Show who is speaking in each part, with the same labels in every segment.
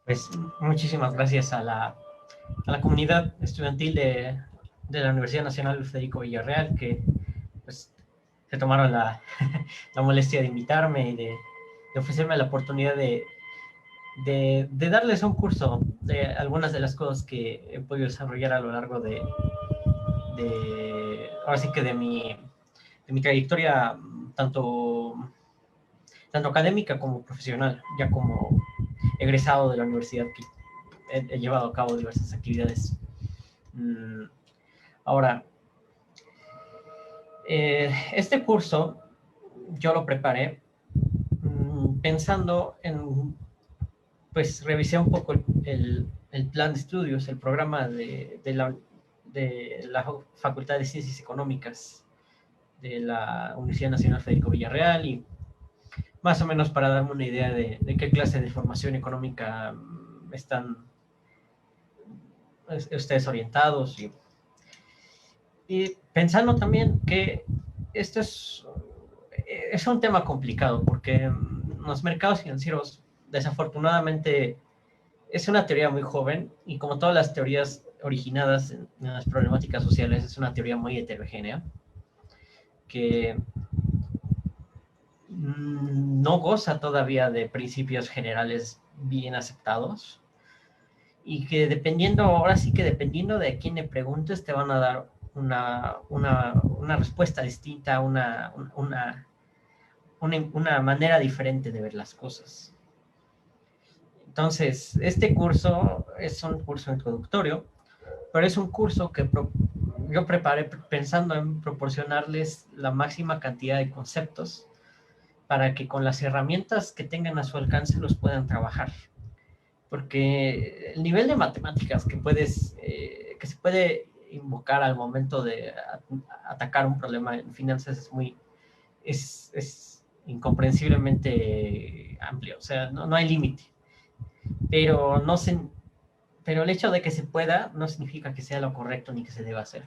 Speaker 1: Pues muchísimas gracias a la comunidad estudiantil de la Universidad Nacional Federico Villarreal que pues, se tomaron la molestia de invitarme y de ofrecerme la oportunidad de darles un curso de algunas de las cosas que he podido desarrollar a lo largo ahora sí que de mi trayectoria tanto académica como profesional, ya como egresado de la universidad que he llevado a cabo diversas actividades. Ahora, este curso yo lo preparé pensando en, pues revisé un poco el plan de estudios, el programa de la Facultad de Ciencias Económicas de la Universidad Nacional Federico Villarreal y más o menos para darme una idea de qué clase de formación económica están ustedes orientados y pensando también que esto es un tema complicado porque los mercados financieros desafortunadamente es una teoría muy joven y como todas las teorías originadas en las problemáticas sociales es una teoría muy heterogénea que no goza todavía de principios generales bien aceptados y que dependiendo, ahora sí que dependiendo de a quién le preguntes, te van a dar una respuesta distinta, una manera diferente de ver las cosas. Entonces, este curso es un curso introductorio, pero es un curso que yo preparé pensando en proporcionarles la máxima cantidad de conceptos para que con las herramientas que tengan a su alcance los puedan trabajar. Porque el nivel de matemáticas que se puede invocar al momento de atacar un problema en finanzas es incomprensiblemente amplio, o sea, no hay límite. Pero, no se, pero el hecho de que se pueda no significa que sea lo correcto ni que se deba hacer.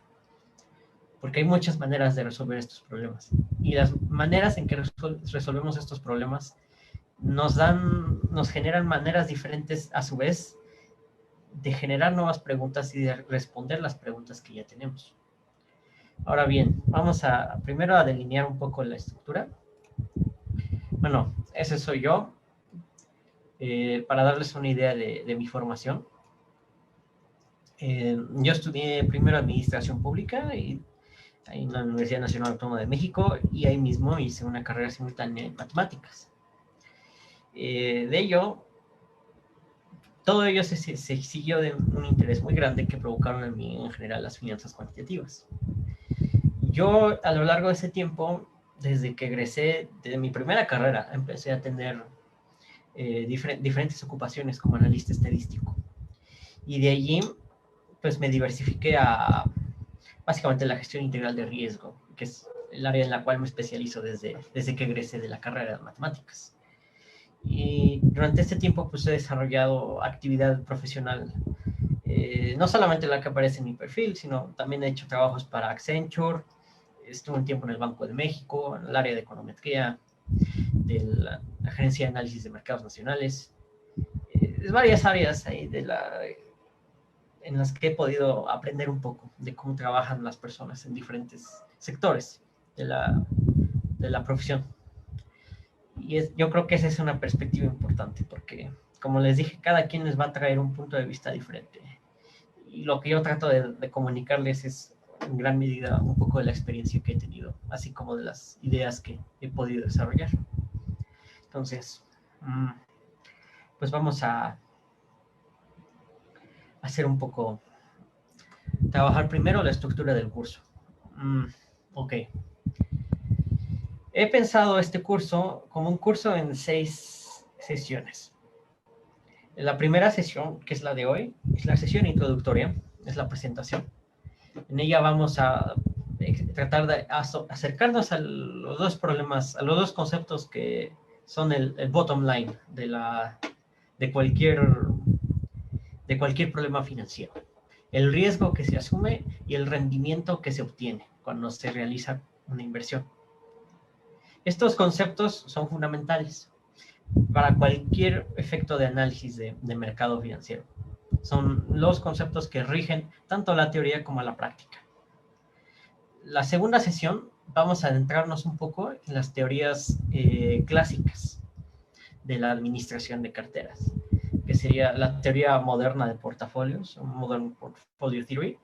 Speaker 1: Porque hay muchas maneras de resolver estos problemas. Y las maneras en que resolvemos estos problemas nos generan maneras diferentes a su vez de generar nuevas preguntas y de responder las preguntas que ya tenemos. Ahora bien, vamos primero a delinear un poco la estructura. Bueno, ese soy yo, para darles una idea de mi formación. Yo estudié primero Administración Pública en la Universidad Nacional Autónoma de México y ahí mismo hice una carrera simultánea en matemáticas. De ello, todo ello se siguió de un interés muy grande que provocaron en mí en general las finanzas cuantitativas. Yo a lo largo de ese tiempo, desde que egresé de mi primera carrera, empecé a tener diferentes ocupaciones como analista estadístico. Y de allí, pues me diversifiqué a básicamente la gestión integral de riesgo, que es el área en la cual me especializo desde que egresé de la carrera de matemáticas. Y durante este tiempo pues he desarrollado actividad profesional, no solamente la que aparece en mi perfil, sino también he hecho trabajos para Accenture, estuve un tiempo en el Banco de México, en el área de econometría, de la Agencia de Análisis de Mercados Nacionales, varias áreas ahí en las que he podido aprender un poco de cómo trabajan las personas en diferentes sectores de la profesión. Y yo creo que esa es una perspectiva importante porque, como les dije, cada quien les va a traer un punto de vista diferente. Y lo que yo trato de comunicarles es en gran medida un poco de la experiencia que he tenido, así como de las ideas que he podido desarrollar. Entonces, pues vamos a hacer un poco, trabajar primero la estructura del curso. Ok. He pensado este curso como un curso en 6 sesiones. La primera sesión, que es la de hoy, es la sesión introductoria, es la presentación. En ella vamos a tratar de acercarnos a los dos problemas, a los dos conceptos que son el bottom line de cualquier problema financiero. El riesgo que se asume y el rendimiento que se obtiene cuando se realiza una inversión. Estos conceptos son fundamentales para cualquier efecto de análisis de mercado financiero. Son los conceptos que rigen tanto la teoría como la práctica. La segunda sesión vamos a adentrarnos un poco en las teorías clásicas de la administración de carteras, que sería la teoría moderna de portafolios, Modern Portfolio Theory,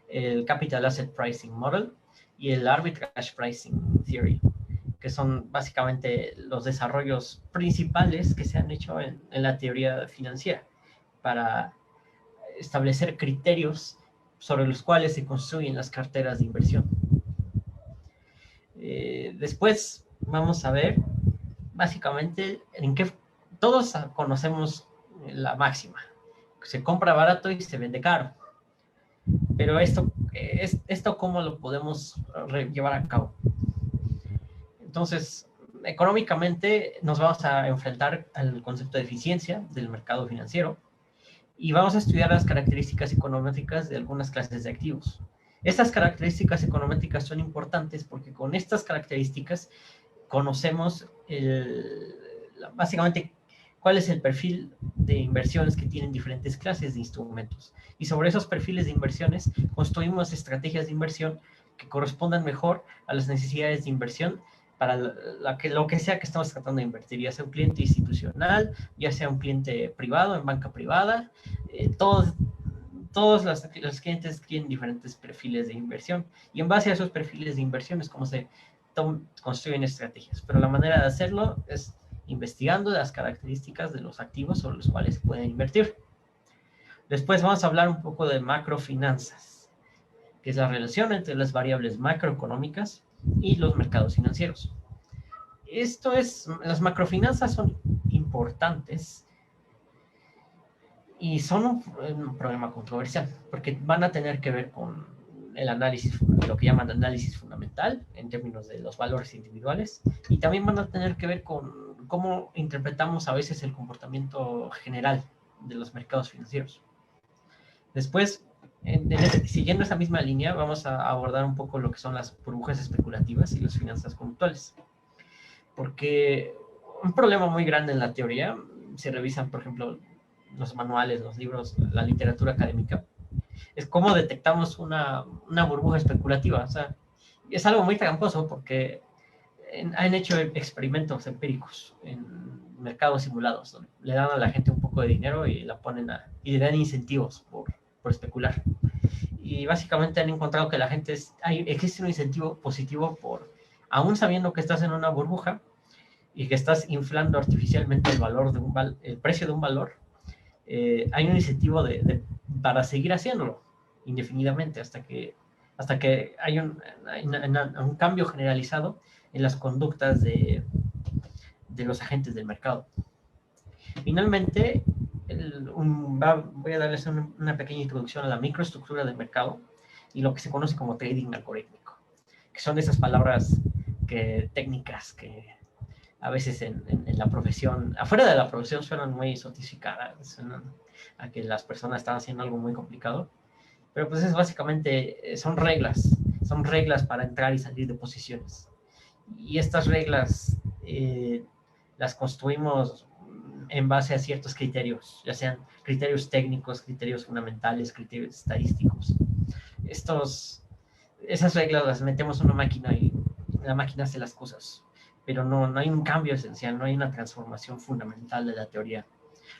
Speaker 1: el Capital Asset Pricing Model y el Arbitrage Pricing Theory, que son básicamente los desarrollos principales que se han hecho en la teoría financiera para establecer criterios sobre los cuales se construyen las carteras de inversión. Después vamos a ver básicamente en qué todos conocemos la máxima. Se compra barato y se vende caro. Pero esto ¿cómo lo podemos llevar a cabo? Entonces, económicamente nos vamos a enfrentar al concepto de eficiencia del mercado financiero y vamos a estudiar las características económicas de algunas clases de activos. Estas características económicas son importantes porque con estas características conocemos básicamente cuál es el perfil de inversiones que tienen diferentes clases de instrumentos. Y sobre esos perfiles de inversiones construimos estrategias de inversión que correspondan mejor a las necesidades de inversión para lo que sea que estamos tratando de invertir, ya sea un cliente institucional, ya sea un cliente privado, en banca privada, todos los clientes tienen diferentes perfiles de inversión y en base a esos perfiles de inversión es como se construyen estrategias, pero la manera de hacerlo es investigando las características de los activos sobre los cuales se pueden invertir. Después vamos a hablar un poco de macrofinanzas, que es la relación entre las variables macroeconómicas y los mercados financieros. Las macrofinanzas son importantes y son un problema controversial, porque van a tener que ver con el análisis, lo que llaman análisis fundamental, en términos de los valores individuales, y también van a tener que ver con cómo interpretamos a veces el comportamiento general de los mercados financieros. Después, siguiendo esa misma línea, vamos a abordar un poco lo que son las burbujas especulativas y las finanzas conductuales. Porque un problema muy grande en la teoría, se revisan, por ejemplo, los manuales, los libros, la literatura académica, es cómo detectamos una burbuja especulativa. O sea, es algo muy tramposo porque han hecho experimentos empíricos en mercados simulados, donde le dan a la gente un poco de dinero y y le dan incentivos por especular. Y básicamente han encontrado que la gente existe un incentivo positivo aún sabiendo que estás en una burbuja y que estás inflando artificialmente el precio de un valor, hay un incentivo para seguir haciéndolo indefinidamente hasta que hay un cambio generalizado en las conductas de los agentes del mercado. Finalmente, voy a darles una pequeña introducción a la microestructura del mercado y lo que se conoce como trading algorítmico, que son esas palabras técnicas que a veces en la profesión, afuera de la profesión, suenan muy sofisticadas, suenan a que las personas están haciendo algo muy complicado, pero pues es básicamente, son reglas para entrar y salir de posiciones. Y estas reglas las construimos en base a ciertos criterios, ya sean criterios técnicos, criterios fundamentales, criterios estadísticos. Esas reglas las metemos en una máquina y la máquina hace las cosas, pero no hay un cambio esencial, no hay una transformación fundamental de la teoría.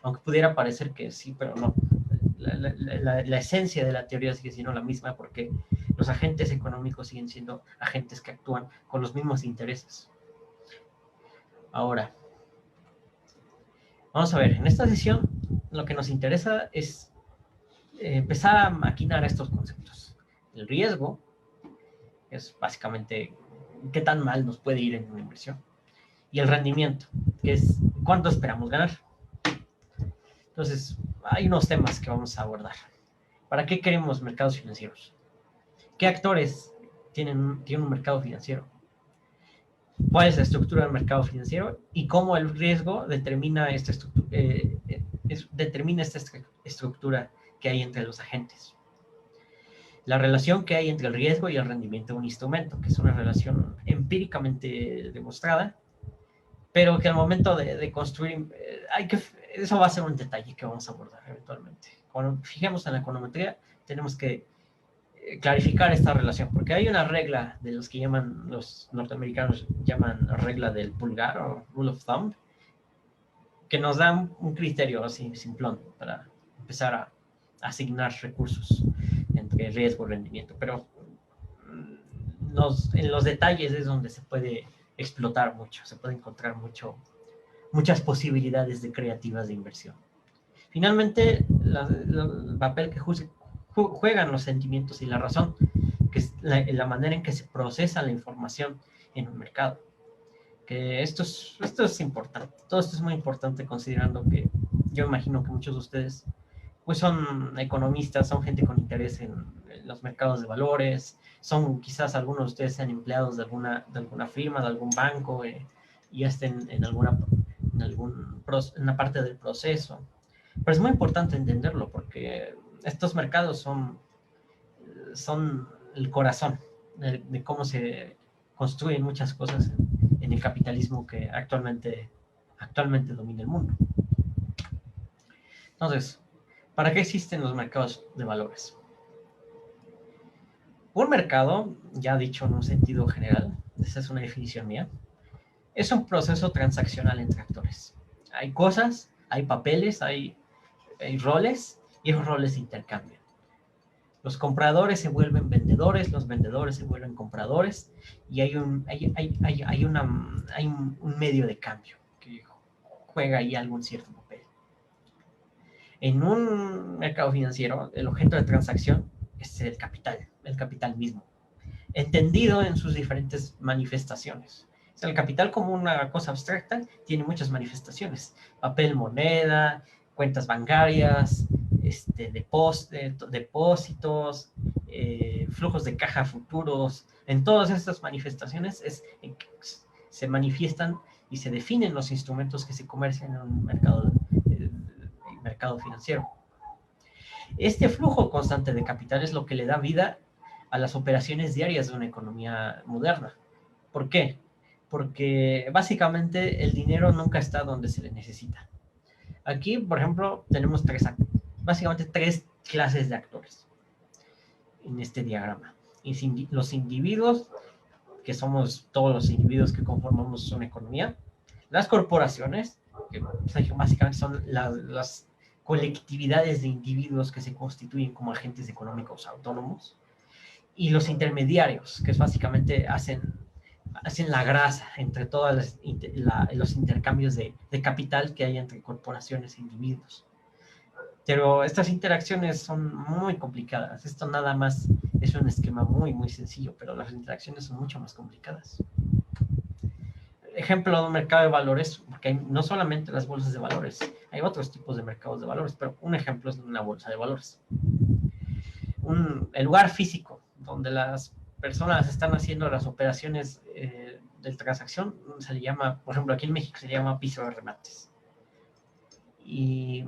Speaker 1: Aunque pudiera parecer que sí, pero no. La esencia de la teoría sigue siendo la misma porque los agentes económicos siguen siendo agentes que actúan con los mismos intereses. Ahora, vamos a ver, en esta sesión lo que nos interesa es empezar a maquinar estos conceptos. El riesgo es básicamente qué tan mal nos puede ir en una inversión. Y el rendimiento, que es cuánto esperamos ganar. Entonces, hay unos temas que vamos a abordar. ¿Para qué queremos mercados financieros? ¿Qué actores tienen un mercado financiero? ¿Cuál es la estructura del mercado financiero? Y cómo el riesgo determina esta estructura que hay entre los agentes. La relación que hay entre el riesgo y el rendimiento de un instrumento, que es una relación empíricamente demostrada, pero que al momento de construir, eso va a ser un detalle que vamos a abordar eventualmente. Cuando fijemos en la econometría, tenemos que clarificar esta relación, porque hay una regla de los que los norteamericanos llaman regla del pulgar o rule of thumb, que nos da un criterio así simplón para empezar a asignar recursos entre riesgo y rendimiento, pero en los detalles es donde se puede explotar mucho, se puede encontrar muchas posibilidades de creativas de inversión. Finalmente, el papel que juegan los sentimientos y la razón, que es la manera en que se procesa la información en un mercado. Que esto es importante, todo esto es muy importante considerando que yo imagino que muchos de ustedes pues son economistas, son gente con interés en los mercados de valores, son quizás algunos de ustedes sean empleados de alguna firma, de algún banco, y estén en una parte del proceso. Pero es muy importante entenderlo porque estos mercados son el corazón de cómo se construyen muchas cosas en el capitalismo que actualmente domina el mundo. Entonces, ¿para qué existen los mercados de valores? Un mercado, ya dicho en un sentido general, esa es una definición mía, es un proceso transaccional entre actores. Hay cosas, hay papeles, hay roles, y esos roles se intercambian. Los compradores se vuelven vendedores, los vendedores se vuelven compradores, y hay un medio de cambio que juega ahí algún cierto papel. En un mercado financiero, el objeto de transacción es el capital mismo, entendido en sus diferentes manifestaciones. O sea, el capital como una cosa abstracta tiene muchas manifestaciones: papel, moneda, cuentas bancarias, depósitos, flujos de caja futuros. En todas estas manifestaciones se manifiestan y se definen los instrumentos que se comercian en un mercado financiero. Este flujo constante de capital es lo que le da vida a las operaciones diarias de una economía moderna. ¿Por qué? Porque básicamente el dinero nunca está donde se le necesita. Aquí, por ejemplo, tenemos básicamente tres clases de actores en este diagrama. Los individuos, que somos todos los individuos que conformamos una economía; las corporaciones, que básicamente son las colectividades de individuos que se constituyen como agentes económicos autónomos; y los intermediarios, que básicamente hacen la grasa entre todos los intercambios de capital que hay entre corporaciones e individuos. Pero estas interacciones son muy complicadas. Esto nada más es un esquema muy, muy sencillo, pero las interacciones son mucho más complicadas. Ejemplo de un mercado de valores, porque hay no solamente las bolsas de valores, hay otros tipos de mercados de valores, pero un ejemplo es una bolsa de valores. El lugar físico donde las personas están haciendo las operaciones de transacción se le llama, por ejemplo, aquí en México se llama piso de remates. Y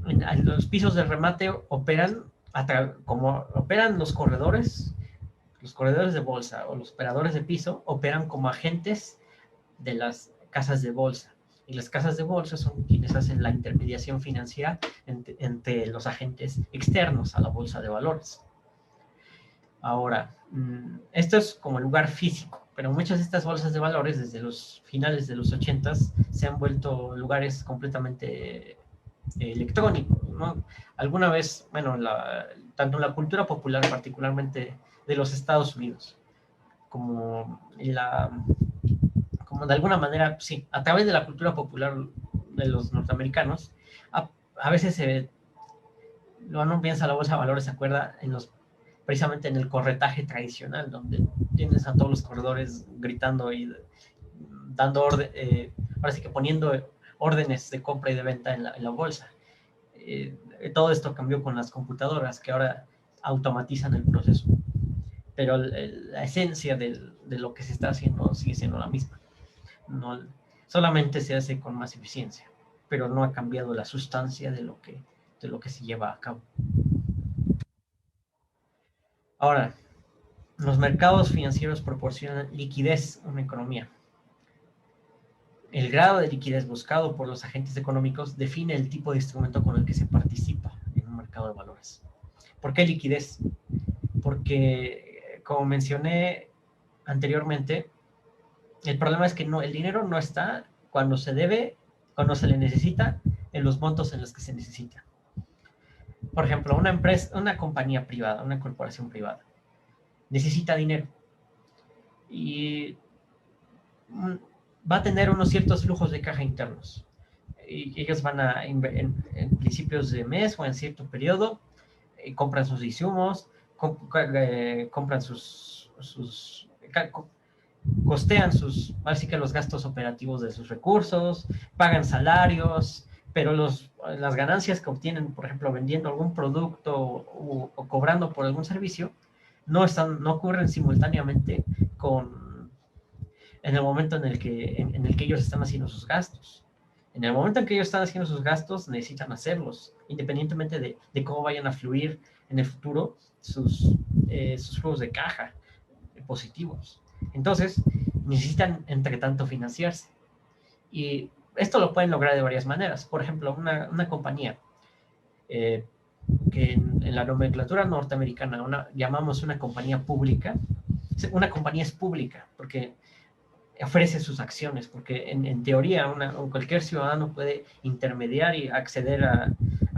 Speaker 1: en los pisos de remate como operan los corredores de bolsa o los operadores de piso operan como agentes de las casas de bolsa. Y las casas de bolsa son quienes hacen la intermediación financiera entre los agentes externos a la bolsa de valores. Ahora, esto es como el lugar físico, pero muchas de estas bolsas de valores desde los finales de los 80s se han vuelto lugares completamente electrónicos, ¿no? Alguna vez, bueno, tanto en la cultura popular, particularmente de los Estados Unidos, como de alguna manera, sí, a través de la cultura popular de los norteamericanos, a veces uno piensa la bolsa de valores, se acuerda precisamente en el corretaje tradicional, donde tienes a todos los corredores gritando y dando ahora sí que poniendo órdenes de compra y de venta en la bolsa. Todo esto cambió con las computadoras, que ahora automatizan el proceso. Pero la esencia de lo que se está haciendo sigue siendo la misma. No, solamente se hace con más eficiencia, pero no ha cambiado la sustancia de lo que se lleva a cabo. Ahora, los mercados financieros proporcionan liquidez a una economía. El grado de liquidez buscado por los agentes económicos define el tipo de instrumento con el que se participa en un mercado de valores. ¿Por qué liquidez? Porque, como mencioné anteriormente, el problema es que el dinero no está cuando se debe, cuando se le necesita, en los montos en los que se necesita. Por ejemplo, una empresa, una compañía privada, una corporación privada, necesita dinero y va a tener unos ciertos flujos de caja internos. Y ellos van a, en principios de mes o en cierto periodo, compran sus insumos, compran costean así que los gastos operativos de sus recursos, pagan salarios, pero las ganancias que obtienen, por ejemplo, vendiendo algún producto o cobrando por algún servicio, no ocurren simultáneamente en el momento en el que ellos están haciendo sus gastos. En el momento en que ellos están haciendo sus gastos, necesitan hacerlos, independientemente de cómo vayan a fluir en el futuro sus flujos de caja positivos. Entonces, necesitan, entre tanto, financiarse. Y esto lo pueden lograr de varias maneras. Por ejemplo, una compañía que en la nomenclatura norteamericana llamamos una compañía pública. Una compañía es pública porque ofrece sus acciones, porque en teoría cualquier ciudadano puede intermediar y acceder a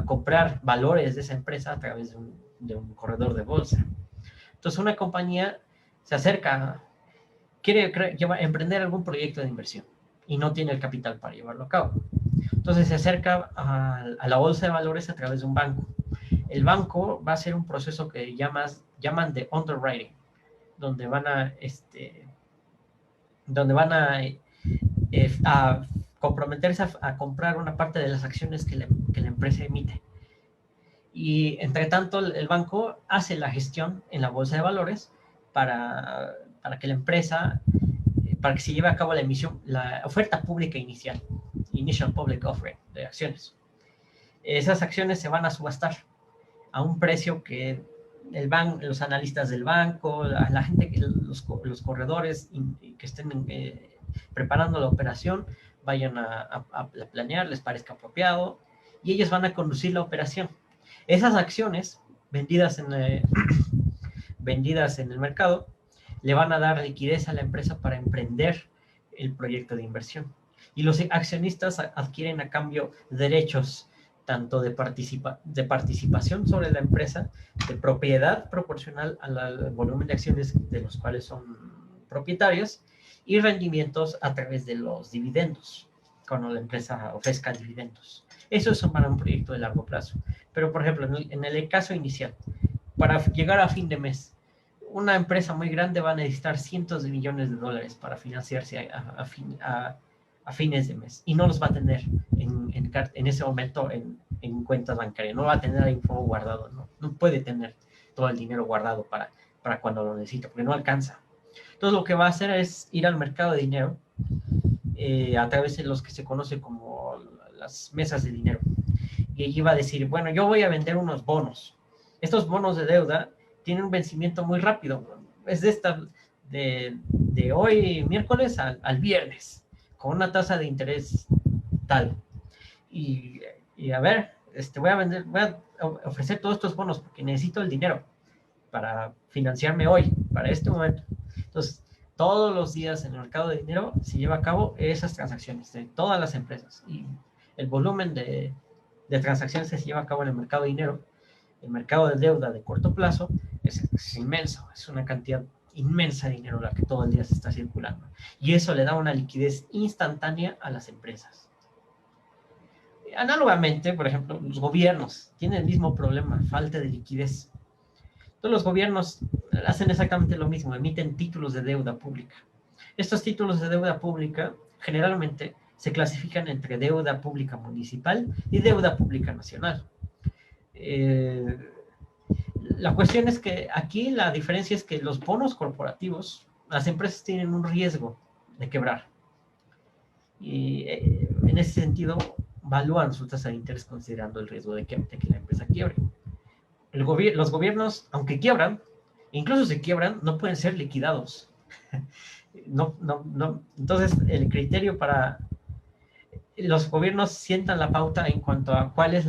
Speaker 1: comprar valores de esa empresa a través de un corredor de bolsa. Entonces una compañía se acerca, quiere emprender algún proyecto de inversión y no tiene el capital para llevarlo a cabo. Entonces se acerca a la bolsa de valores a través de un banco. El banco va a hacer un proceso que llaman de underwriting, donde van a comprometerse a comprar una parte de las acciones que la empresa emite. Y entre tanto, el banco hace la gestión en la bolsa de valores para que la empresa, para que se lleve a cabo la oferta pública inicial, Initial Public Offering de acciones. Esas acciones se van a subastar a un precio que los analistas del banco, la gente, los corredores que estén preparando la operación, vayan a planear, les parezca apropiado, y ellos van a conducir la operación. Esas acciones vendidas en el mercado le van a dar liquidez a la empresa para emprender el proyecto de inversión. Y los accionistas adquieren a cambio derechos tanto de participación sobre la empresa, de propiedad proporcional al volumen de acciones de los cuales son propietarios, y rendimientos a través de los dividendos, cuando la empresa ofrezca dividendos. Eso es para un proyecto de largo plazo. Pero, por ejemplo, en el caso inicial, para llegar a fin de mes, una empresa muy grande va a necesitar cientos de millones de dólares para financiarse a fines de mes, y no los va a tener en ese momento en cuentas bancarias, no va a tener ahí fuego guardado, no puede tener todo el dinero guardado para cuando lo necesita, porque no alcanza. Entonces lo que va a hacer es ir al mercado de dinero a través de los que se conoce como las mesas de dinero, y allí va a decir, bueno, yo voy a vender unos bonos. Estos bonos de deuda tienen un vencimiento muy rápido, es de hoy miércoles al viernes, con una tasa de interés tal. Y a ver, voy a ofrecer todos estos bonos porque necesito el dinero para financiarme hoy, para este momento. Entonces, todos los días en el mercado de dinero se lleva a cabo esas transacciones de todas las empresas, y el volumen de transacciones que se lleva a cabo en el mercado de dinero, el mercado de deuda de corto plazo, es inmenso, es una cantidad inmensa de dinero la que todo el día se está circulando, y eso le da una liquidez instantánea a las empresas. Análogamente, por ejemplo, los gobiernos tienen el mismo problema, falta de liquidez. Todos los gobiernos hacen exactamente lo mismo, emiten títulos de deuda pública. Estos títulos de deuda pública generalmente se clasifican entre deuda pública municipal y deuda pública nacional. La cuestión es que aquí la diferencia es que los bonos corporativos, las empresas tienen un riesgo de quebrar. Y en ese sentido, evalúan su tasa de interés considerando el riesgo de que la empresa quiebre. Los gobiernos, aunque quiebran, incluso si quiebran, no pueden ser liquidados. Entonces, el criterio para los gobiernos sientan la pauta en cuanto a cuál es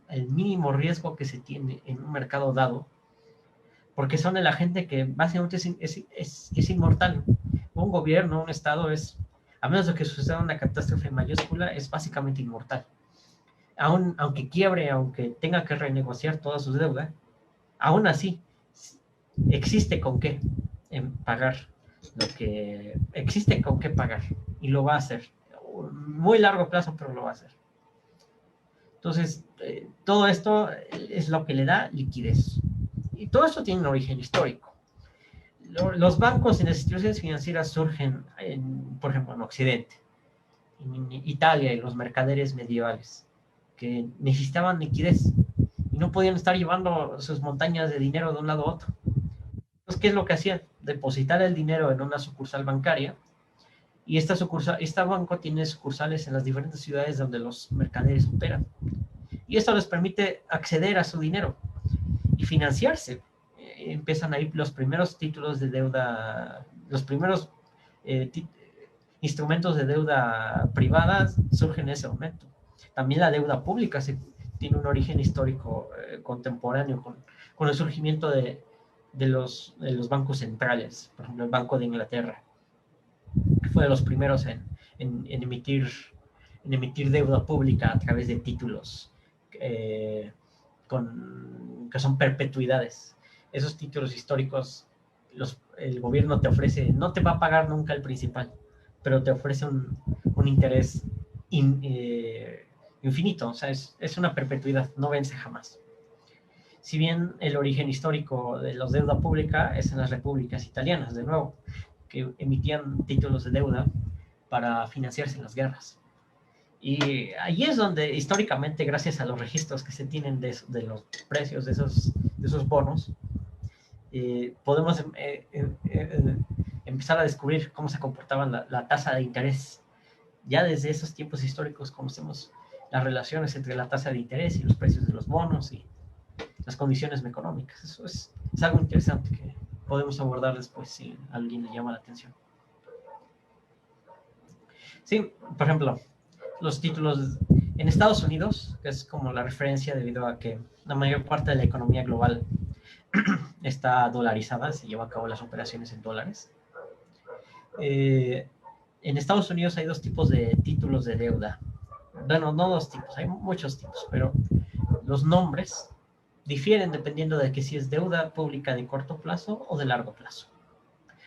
Speaker 1: el mínimo riesgo que se tiene en un mercado dado, porque son el agente que básicamente es inmortal. Un gobierno, un estado a menos de que suceda una catástrofe mayúscula, es básicamente inmortal. Aunque quiebre, aunque tenga que renegociar toda su deuda, aún así existe con qué pagar existe con qué pagar, y lo va a hacer. Muy largo plazo, pero lo va a hacer. Entonces, todo esto es lo que le da liquidez. Y todo esto tiene un origen histórico. Los bancos y las instituciones financieras surgen, por ejemplo, en Occidente, en Italia y los mercaderes medievales, que necesitaban liquidez y no podían estar llevando sus montañas de dinero de un lado a otro. Entonces, ¿qué es lo que hacían? Depositar el dinero en una sucursal bancaria, y este banco tiene sucursales en las diferentes ciudades donde los mercaderes operan. Y esto les permite acceder a su dinero y financiarse. Empiezan ahí los primeros títulos de deuda, los primeros instrumentos de deuda privada surgen en ese momento. También la deuda pública tiene un origen histórico contemporáneo con el surgimiento de los bancos centrales. Por ejemplo, el Banco de Inglaterra fue de los primeros en emitir deuda pública a través de títulos que son perpetuidades. Esos títulos históricos, el gobierno te ofrece, no te va a pagar nunca el principal, pero te ofrece un interés infinito. O sea, es una perpetuidad, no vence jamás. Si bien el origen histórico de la deuda pública es en las repúblicas italianas, de nuevo, que emitían títulos de deuda para financiarse en las guerras. Y ahí es donde históricamente, gracias a los registros que se tienen de los precios de esos bonos, podemos empezar a descubrir cómo se comportaba la tasa de interés. Ya desde esos tiempos históricos conocemos las relaciones entre la tasa de interés y los precios de los bonos y las condiciones económicas. Eso es algo interesante que podemos abordar después si a alguien le llama la atención. Sí, por ejemplo, los títulos en Estados Unidos, que es como la referencia debido a que la mayor parte de la economía global está dolarizada, se lleva a cabo las operaciones en dólares. En Estados Unidos hay dos tipos de títulos de deuda. Bueno, no dos tipos, hay muchos tipos, pero los nombres difieren dependiendo de que si es deuda pública de corto plazo o de largo plazo.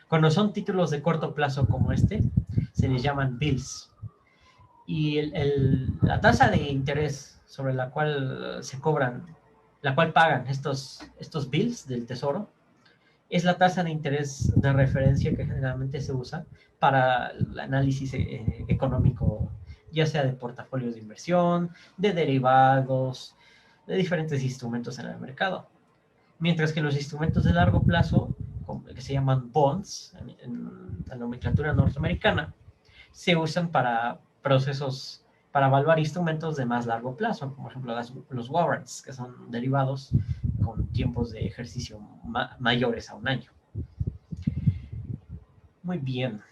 Speaker 1: Cuando son títulos de corto plazo como este, se les llaman bills. Y la tasa de interés sobre la cual se cobran, la cual pagan estos bills del tesoro, es la tasa de interés de referencia que generalmente se usa para el análisis económico, ya sea de portafolios de inversión, de derivados, de diferentes instrumentos en el mercado. Mientras que los instrumentos de largo plazo, que se llaman bonds, en la nomenclatura norteamericana, se usan para procesos, para evaluar instrumentos de más largo plazo, como por ejemplo los warrants, que son derivados con tiempos de ejercicio mayores a un año. Muy bien.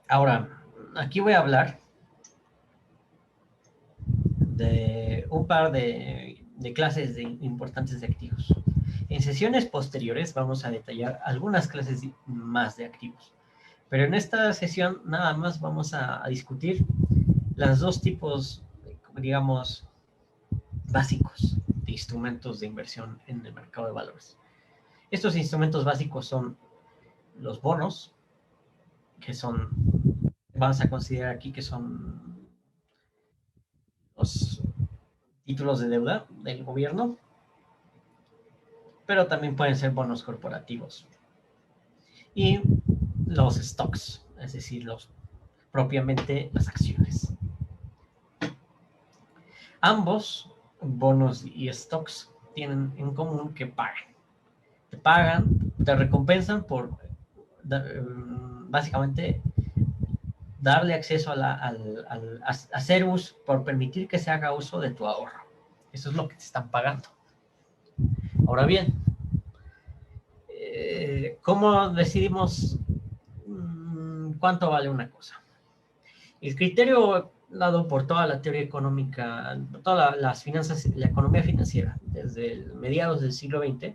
Speaker 1: Ahora, aquí voy a hablar de un par de clases importantes de activos. En sesiones posteriores vamos a detallar algunas clases más de activos. Pero en esta sesión nada más vamos a discutir los dos tipos, digamos, básicos de instrumentos de inversión en el mercado de valores. Estos instrumentos básicos son los bonos, que son, vamos a considerar aquí que son los títulos de deuda del gobierno, pero también pueden ser bonos corporativos. Y los stocks, es decir, propiamente las acciones. Ambos, bonos y stocks, tienen en común que pagan. Te pagan, te recompensan por básicamente darle acceso a hacer uso, por permitir que se haga uso de tu ahorro. Eso es lo que te están pagando. Ahora bien, ¿cómo decidimos cuánto vale una cosa? El criterio dado por toda la teoría económica, todas las finanzas, la economía financiera, desde mediados del siglo XX,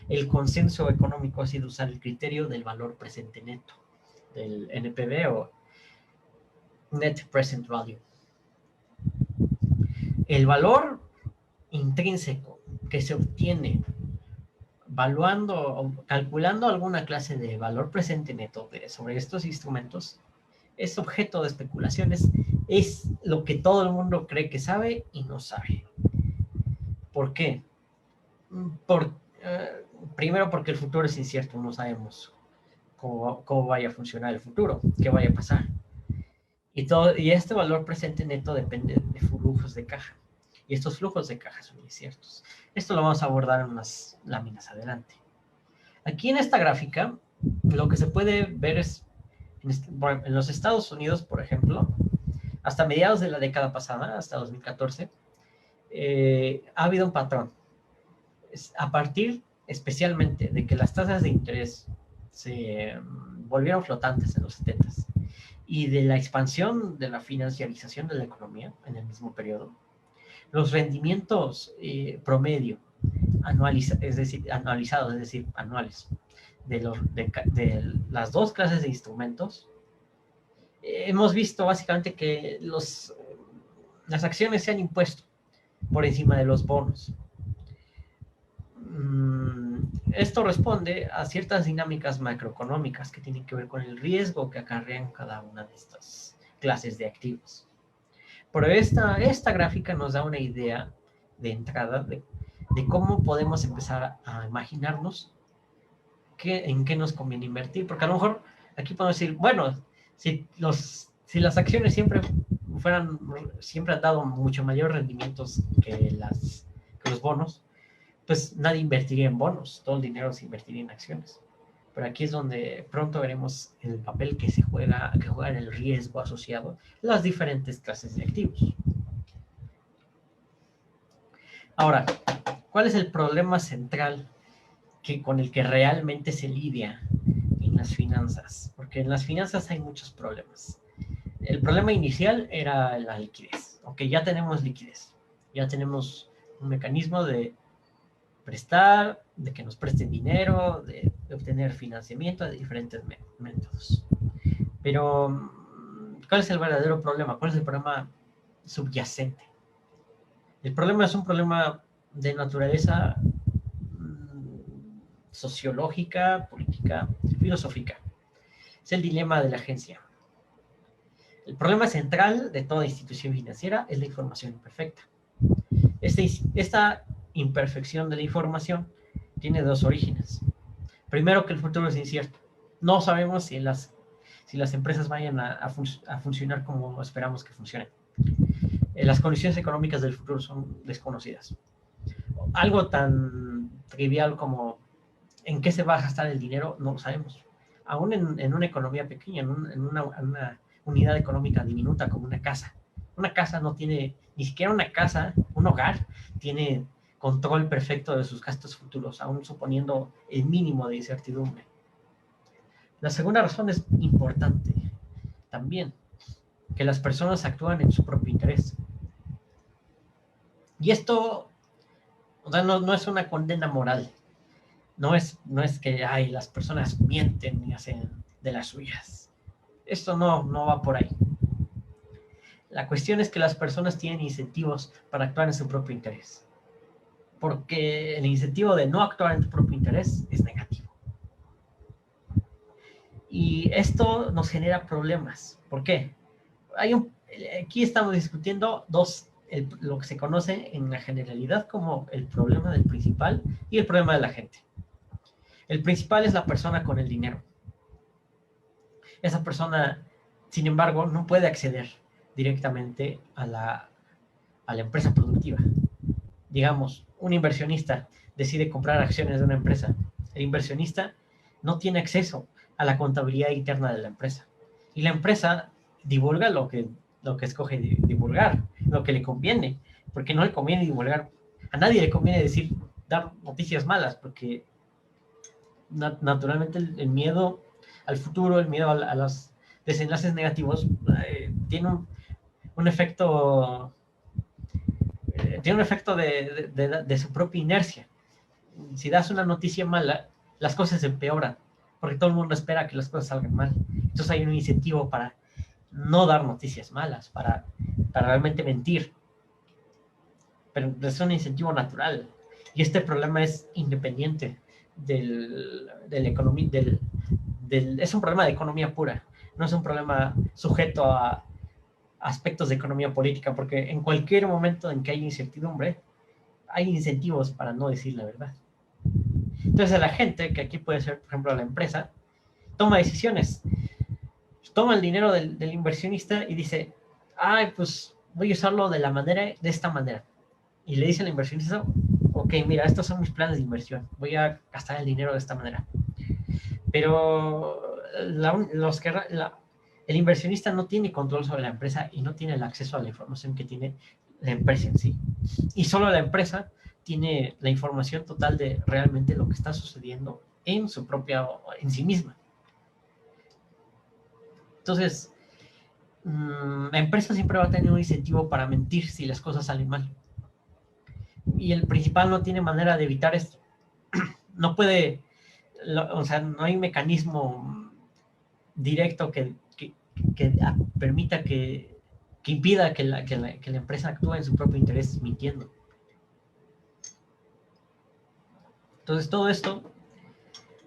Speaker 1: el consenso económico ha sido usar el criterio del valor presente neto, del NPV o Net Present Value. El valor intrínseco que se obtiene valuando o calculando alguna clase de valor presente neto sobre estos instrumentos es objeto de especulaciones, es lo que todo el mundo cree que sabe y no sabe. ¿Por qué? Por, primero porque el futuro es incierto, no sabemos cómo vaya a funcionar el futuro, qué vaya a pasar. Y este valor presente neto depende de flujos de caja. Y estos flujos de caja son inciertos. Esto lo vamos a abordar en unas láminas adelante. Aquí en esta gráfica, lo que se puede ver es, en los Estados Unidos, por ejemplo, hasta mediados de la década pasada, hasta 2014, ha habido un patrón. A partir especialmente de que las tasas de interés se volvieron flotantes en los 70s y de la expansión de la financiarización de la economía en el mismo periodo, los rendimientos promedio anualizados, es decir, anuales, de las dos clases de instrumentos, hemos visto básicamente que las acciones se han impuesto por encima de los bonos. Esto responde a ciertas dinámicas macroeconómicas que tienen que ver con el riesgo que acarrean cada una de estas clases de activos. Pero esta gráfica nos da una idea de entrada de cómo podemos empezar a imaginarnos en qué nos conviene invertir, porque a lo mejor aquí podemos decir, bueno, si las acciones siempre han dado mucho mayor rendimientos que los bonos, pues nadie invertiría en bonos, todo el dinero se invertiría en acciones. Pero aquí es donde pronto veremos el papel que juega en el riesgo asociado a las diferentes clases de activos. Ahora, ¿cuál es el problema central con el que realmente se lidia en las finanzas? Porque en las finanzas hay muchos problemas. El problema inicial era la liquidez. Ok, ya tenemos liquidez, ya tenemos un mecanismo de prestar, de que nos presten dinero, de obtener financiamiento de diferentes métodos. Pero, ¿cuál es el verdadero problema? ¿Cuál es el problema subyacente? El problema es un problema de naturaleza sociológica, política, filosófica. Es el dilema de la agencia. El problema central de toda institución financiera es la información imperfecta. Esta imperfección de la información tiene dos orígenes. Primero, que el futuro es incierto. No sabemos si las empresas vayan a funcionar como esperamos que funcionen. Las condiciones económicas del futuro son desconocidas. Algo tan trivial como en qué se va a gastar el dinero, no lo sabemos. Aún en una economía pequeña, en una unidad económica diminuta como una casa. Una casa no tiene, ni siquiera una casa, un hogar, tiene control perfecto de sus gastos futuros, aún suponiendo el mínimo de incertidumbre. La segunda razón es importante también, que las personas actúan en su propio interés. Y esto, o sea, no es una condena moral. No es que las personas mienten y hacen de las suyas. Esto no va por ahí. La cuestión es que las personas tienen incentivos para actuar en su propio interés. Porque el incentivo de no actuar en tu propio interés es negativo. Y esto nos genera problemas. ¿Por qué? Aquí estamos discutiendo lo que se conoce en la generalidad como el problema del principal y el problema de la gente. El principal es la persona con el dinero. Esa persona, sin embargo, no puede acceder directamente a la empresa productiva. Digamos, un inversionista decide comprar acciones de una empresa. El inversionista no tiene acceso a la contabilidad interna de la empresa. Y la empresa divulga lo que escoge divulgar, lo que le conviene, porque no le conviene divulgar. A nadie le conviene dar noticias malas, porque naturalmente el miedo al futuro, el miedo a las desenlaces negativos, tiene un efecto, tiene un efecto de su propia inercia. Si das una noticia mala, las cosas se empeoran, porque todo el mundo espera que las cosas salgan mal. Entonces hay un incentivo para no dar noticias malas, para realmente mentir. Pero es un incentivo natural. Y este problema es independiente del economía, es un problema de economía pura, no es un problema sujeto a aspectos de economía política, porque en cualquier momento en que hay incertidumbre, hay incentivos para no decir la verdad. Entonces la gente, que aquí puede ser, por ejemplo, la empresa, toma decisiones, toma el dinero del inversionista y dice, ay, pues voy a usarlo de esta manera. Y le dice al inversionista, ok, mira, estos son mis planes de inversión, voy a gastar el dinero de esta manera. Pero el inversionista no tiene control sobre la empresa y no tiene el acceso a la información que tiene la empresa en sí. Y solo la empresa tiene la información total de realmente lo que está sucediendo en sí misma. Entonces, la empresa siempre va a tener un incentivo para mentir si las cosas salen mal. Y el principal no tiene manera de evitar esto. No puede, o sea, no hay mecanismo directo que permita que impida que la empresa actúe en su propio interés mintiendo. Entonces todo esto,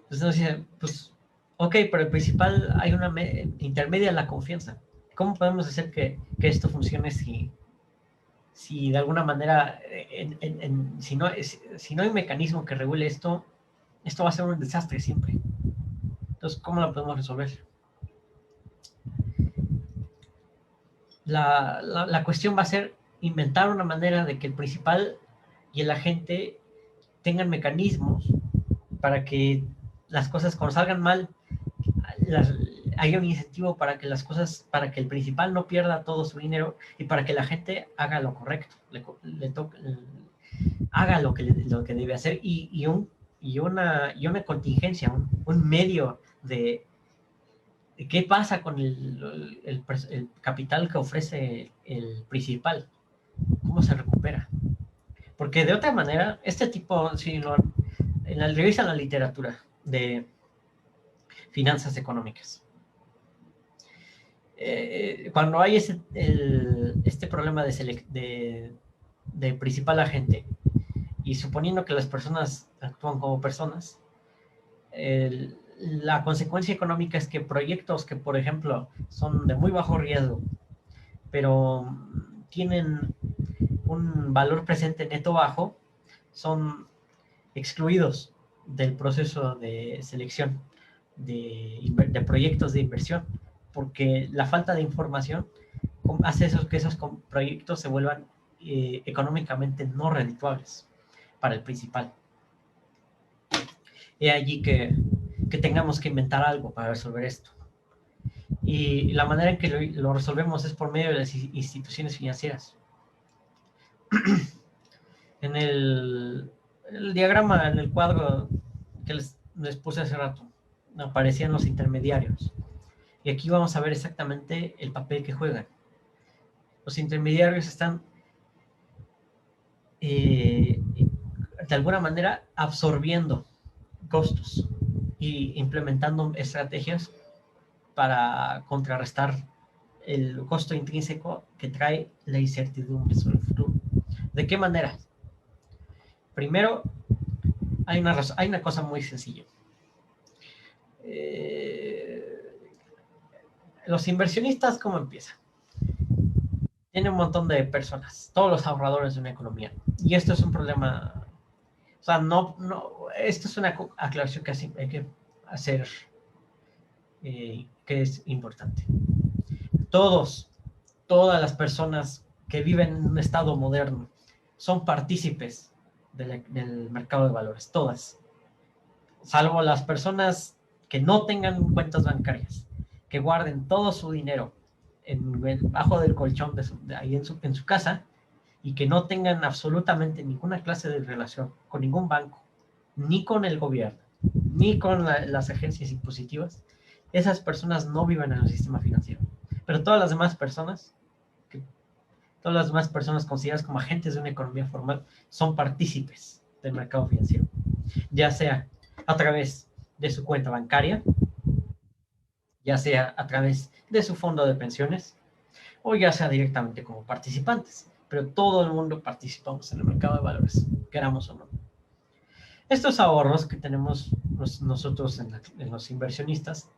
Speaker 1: pues nos dice, pues, ok, pero el principal, hay una intermedia en la confianza. ¿Cómo podemos hacer que esto funcione si de alguna manera, si no hay mecanismo que regule esto va a ser un desastre siempre? Entonces, ¿cómo lo podemos resolver? La cuestión va a ser inventar una manera de que el principal y el agente tengan mecanismos para que las cosas, cuando salgan mal, haya un incentivo para que las cosas, para que el principal no pierda todo su dinero y para que la gente haga lo correcto, haga lo que debe hacer y una contingencia, un medio de qué pasa con el capital que ofrece el principal, cómo se recupera. Porque de otra manera, este tipo, si revisa la literatura de finanzas económicas, cuando hay este problema de principal agente, y suponiendo que las personas actúan como personas, la consecuencia económica es que proyectos que, por ejemplo, son de muy bajo riesgo, pero tienen un valor presente neto bajo, son excluidos del proceso de selección de proyectos de inversión, porque la falta de información hace que esos proyectos se vuelvan económicamente no redituables para el principal. Es allí que tengamos que inventar algo para resolver esto. Y la manera en que lo resolvemos es por medio de las instituciones financieras. En el diagrama, en el cuadro que les puse hace rato, aparecían los intermediarios. Y aquí vamos a ver exactamente el papel que juegan. Los intermediarios están, de alguna manera, absorbiendo costos y implementando estrategias para contrarrestar el costo intrínseco que trae la incertidumbre sobre el futuro. ¿De qué manera? Primero, hay una cosa muy sencilla. Los inversionistas, ¿cómo empiezan? Tienen un montón de personas, todos los ahorradores de una economía. Y esto es un problema, o sea, esto es una aclaración que hay que hacer, que es importante. Todas las personas que viven en un estado moderno son partícipes del mercado de valores, todas, salvo las personas que no tengan cuentas bancarias, que guarden todo su dinero bajo del colchón ahí en su casa, y que no tengan absolutamente ninguna clase de relación con ningún banco, ni con el gobierno, ni con las agencias impositivas. esas personas no viven en el sistema financiero. Pero todas las demás personas, todas las demás personas consideradas como agentes de una economía formal, son partícipes del mercado financiero, ya sea a través de su cuenta bancaria, ya sea a través de su fondo de pensiones, o ya sea directamente como participantes. Pero todo el mundo participamos en el mercado de valores, queramos o no. Estos ahorros que tenemos nosotros en los inversionistas,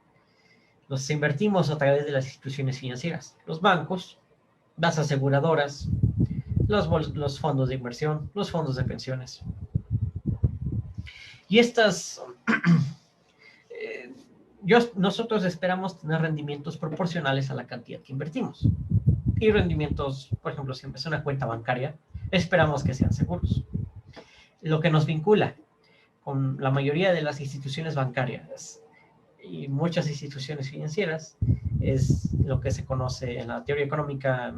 Speaker 1: los invertimos a través de las instituciones financieras, los bancos, las aseguradoras, los fondos de inversión, los fondos de pensiones. Y estas, nosotros esperamos tener rendimientos proporcionales a la cantidad que invertimos. Y rendimientos, por ejemplo, si es una cuenta bancaria, esperamos que sean seguros. Lo que nos vincula con la mayoría de las instituciones bancarias y muchas instituciones financieras es lo que se conoce en la teoría económica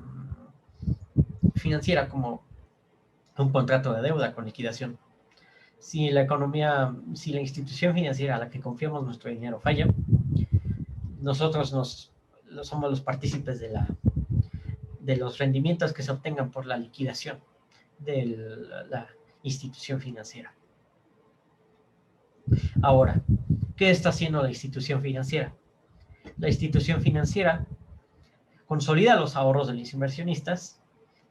Speaker 1: financiera como un contrato de deuda con liquidación. Si la economía, si la institución financiera a la que confiamos nuestro dinero falla, nosotros somos los partícipes de los rendimientos que se obtengan por la liquidación de la institución financiera. Ahora, ¿qué está haciendo la institución financiera? La institución financiera consolida los ahorros de los inversionistas,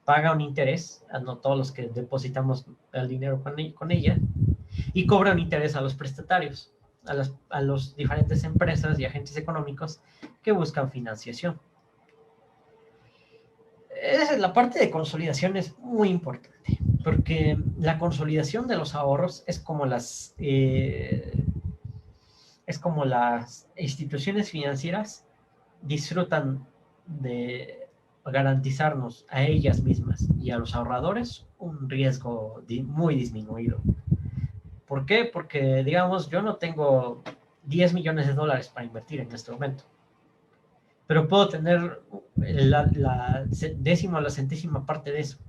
Speaker 1: paga un interés a no todos los que depositamos el dinero con ella, y cobra un interés a los prestatarios, a las diferentes empresas y agentes económicos que buscan financiación. La parte de consolidación es muy importante, porque la consolidación de los ahorros es como las instituciones financieras disfrutan de garantizarnos a ellas mismas y a los ahorradores un riesgo muy disminuido. ¿Por qué? Porque, digamos, yo no tengo 10 millones de dólares para invertir en este momento, pero puedo tener la décima o la centésima parte de eso.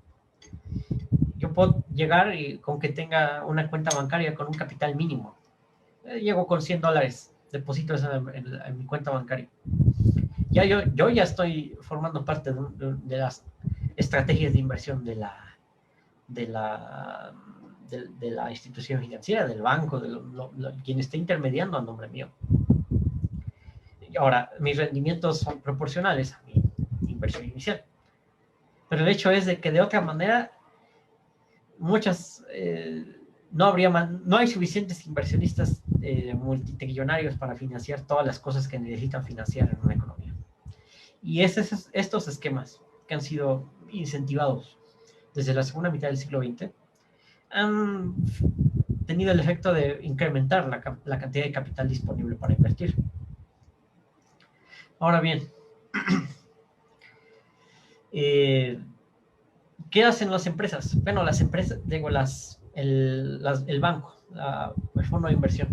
Speaker 1: Yo puedo llegar y con que tenga una cuenta bancaria con un capital mínimo. Llego con 100 dólares, deposito en mi cuenta bancaria. Ya yo ya estoy formando parte de las estrategias de inversión de la institución financiera, del banco, quien esté intermediando a nombre mío. Y ahora, mis rendimientos son proporcionales a mi inversión inicial. Pero el hecho es de que de otra manera, no hay suficientes inversionistas multitillonarios para financiar todas las cosas que necesitan financiar en una economía. Y estos esquemas que han sido incentivados desde la segunda mitad del siglo XX han tenido el efecto de incrementar la cantidad de capital disponible para invertir. Ahora bien, ¿qué hacen las empresas? Bueno, las empresas, digo, el banco, el fondo de inversión.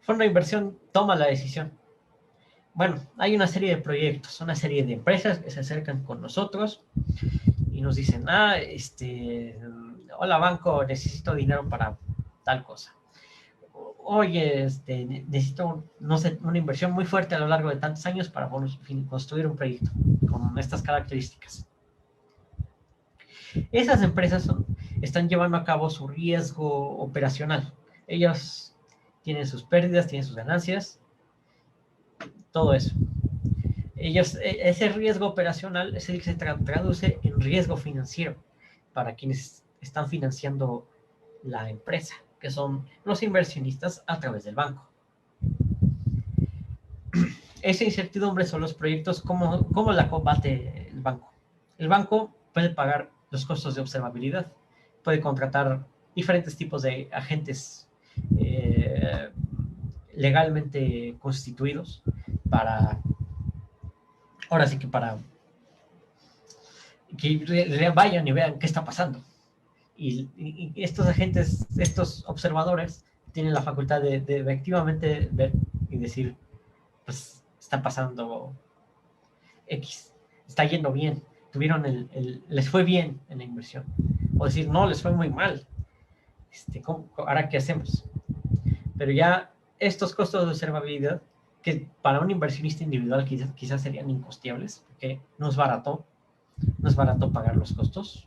Speaker 1: El fondo de inversión toma la decisión. Bueno, hay una serie de proyectos, una serie de empresas que se acercan con nosotros y nos dicen, hola banco, necesito dinero para tal cosa. Oye, necesito, no sé, una inversión muy fuerte a lo largo de tantos años para construir un proyecto con estas características. Esas empresas están llevando a cabo su riesgo operacional. Ellos tienen sus pérdidas, tienen sus ganancias, todo eso. Ese riesgo operacional es el que se traduce en riesgo financiero para quienes están financiando la empresa, que son los inversionistas a través del banco. Esa incertidumbre son los proyectos, ¿cómo la combate el banco? El banco puede pagar los costos de observabilidad, puede contratar diferentes tipos de agentes legalmente constituidos ahora sí que para que vayan y vean qué está pasando. Y estos agentes, estos observadores, tienen la facultad de efectivamente ver y decir, pues está pasando X, está yendo bien, les fue bien en la inversión. O decir, no, les fue muy mal. ¿Ahora qué hacemos? Pero ya estos costos de observabilidad que para un inversionista individual quizás serían incosteables, porque no es barato pagar los costos.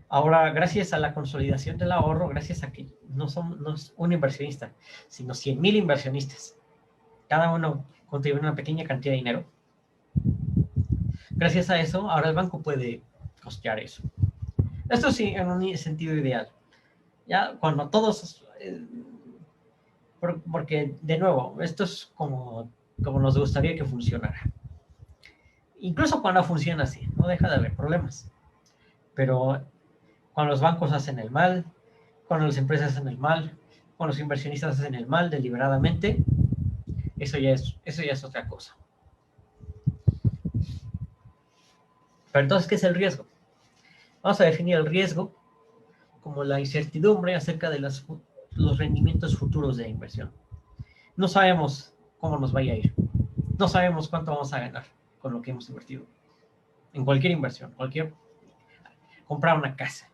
Speaker 1: Ahora, gracias a la consolidación del ahorro, gracias a que no es un inversionista, sino 100,000 inversionistas, cada uno contribuye una pequeña cantidad de dinero. Gracias a eso, ahora el banco puede costear eso. Esto sí, en un sentido ideal. Ya cuando todos... porque, de nuevo, esto es como nos gustaría que funcionara. Incluso cuando funciona así, no deja de haber problemas. Pero cuando los bancos hacen el mal, cuando las empresas hacen el mal, cuando los inversionistas hacen el mal deliberadamente, eso ya es otra cosa. Pero entonces, ¿qué es el riesgo? Vamos a definir el riesgo como la incertidumbre acerca de los rendimientos futuros de la inversión. No sabemos cómo nos vaya a ir. No sabemos cuánto vamos a ganar con lo que hemos invertido. En cualquier inversión, comprar una casa,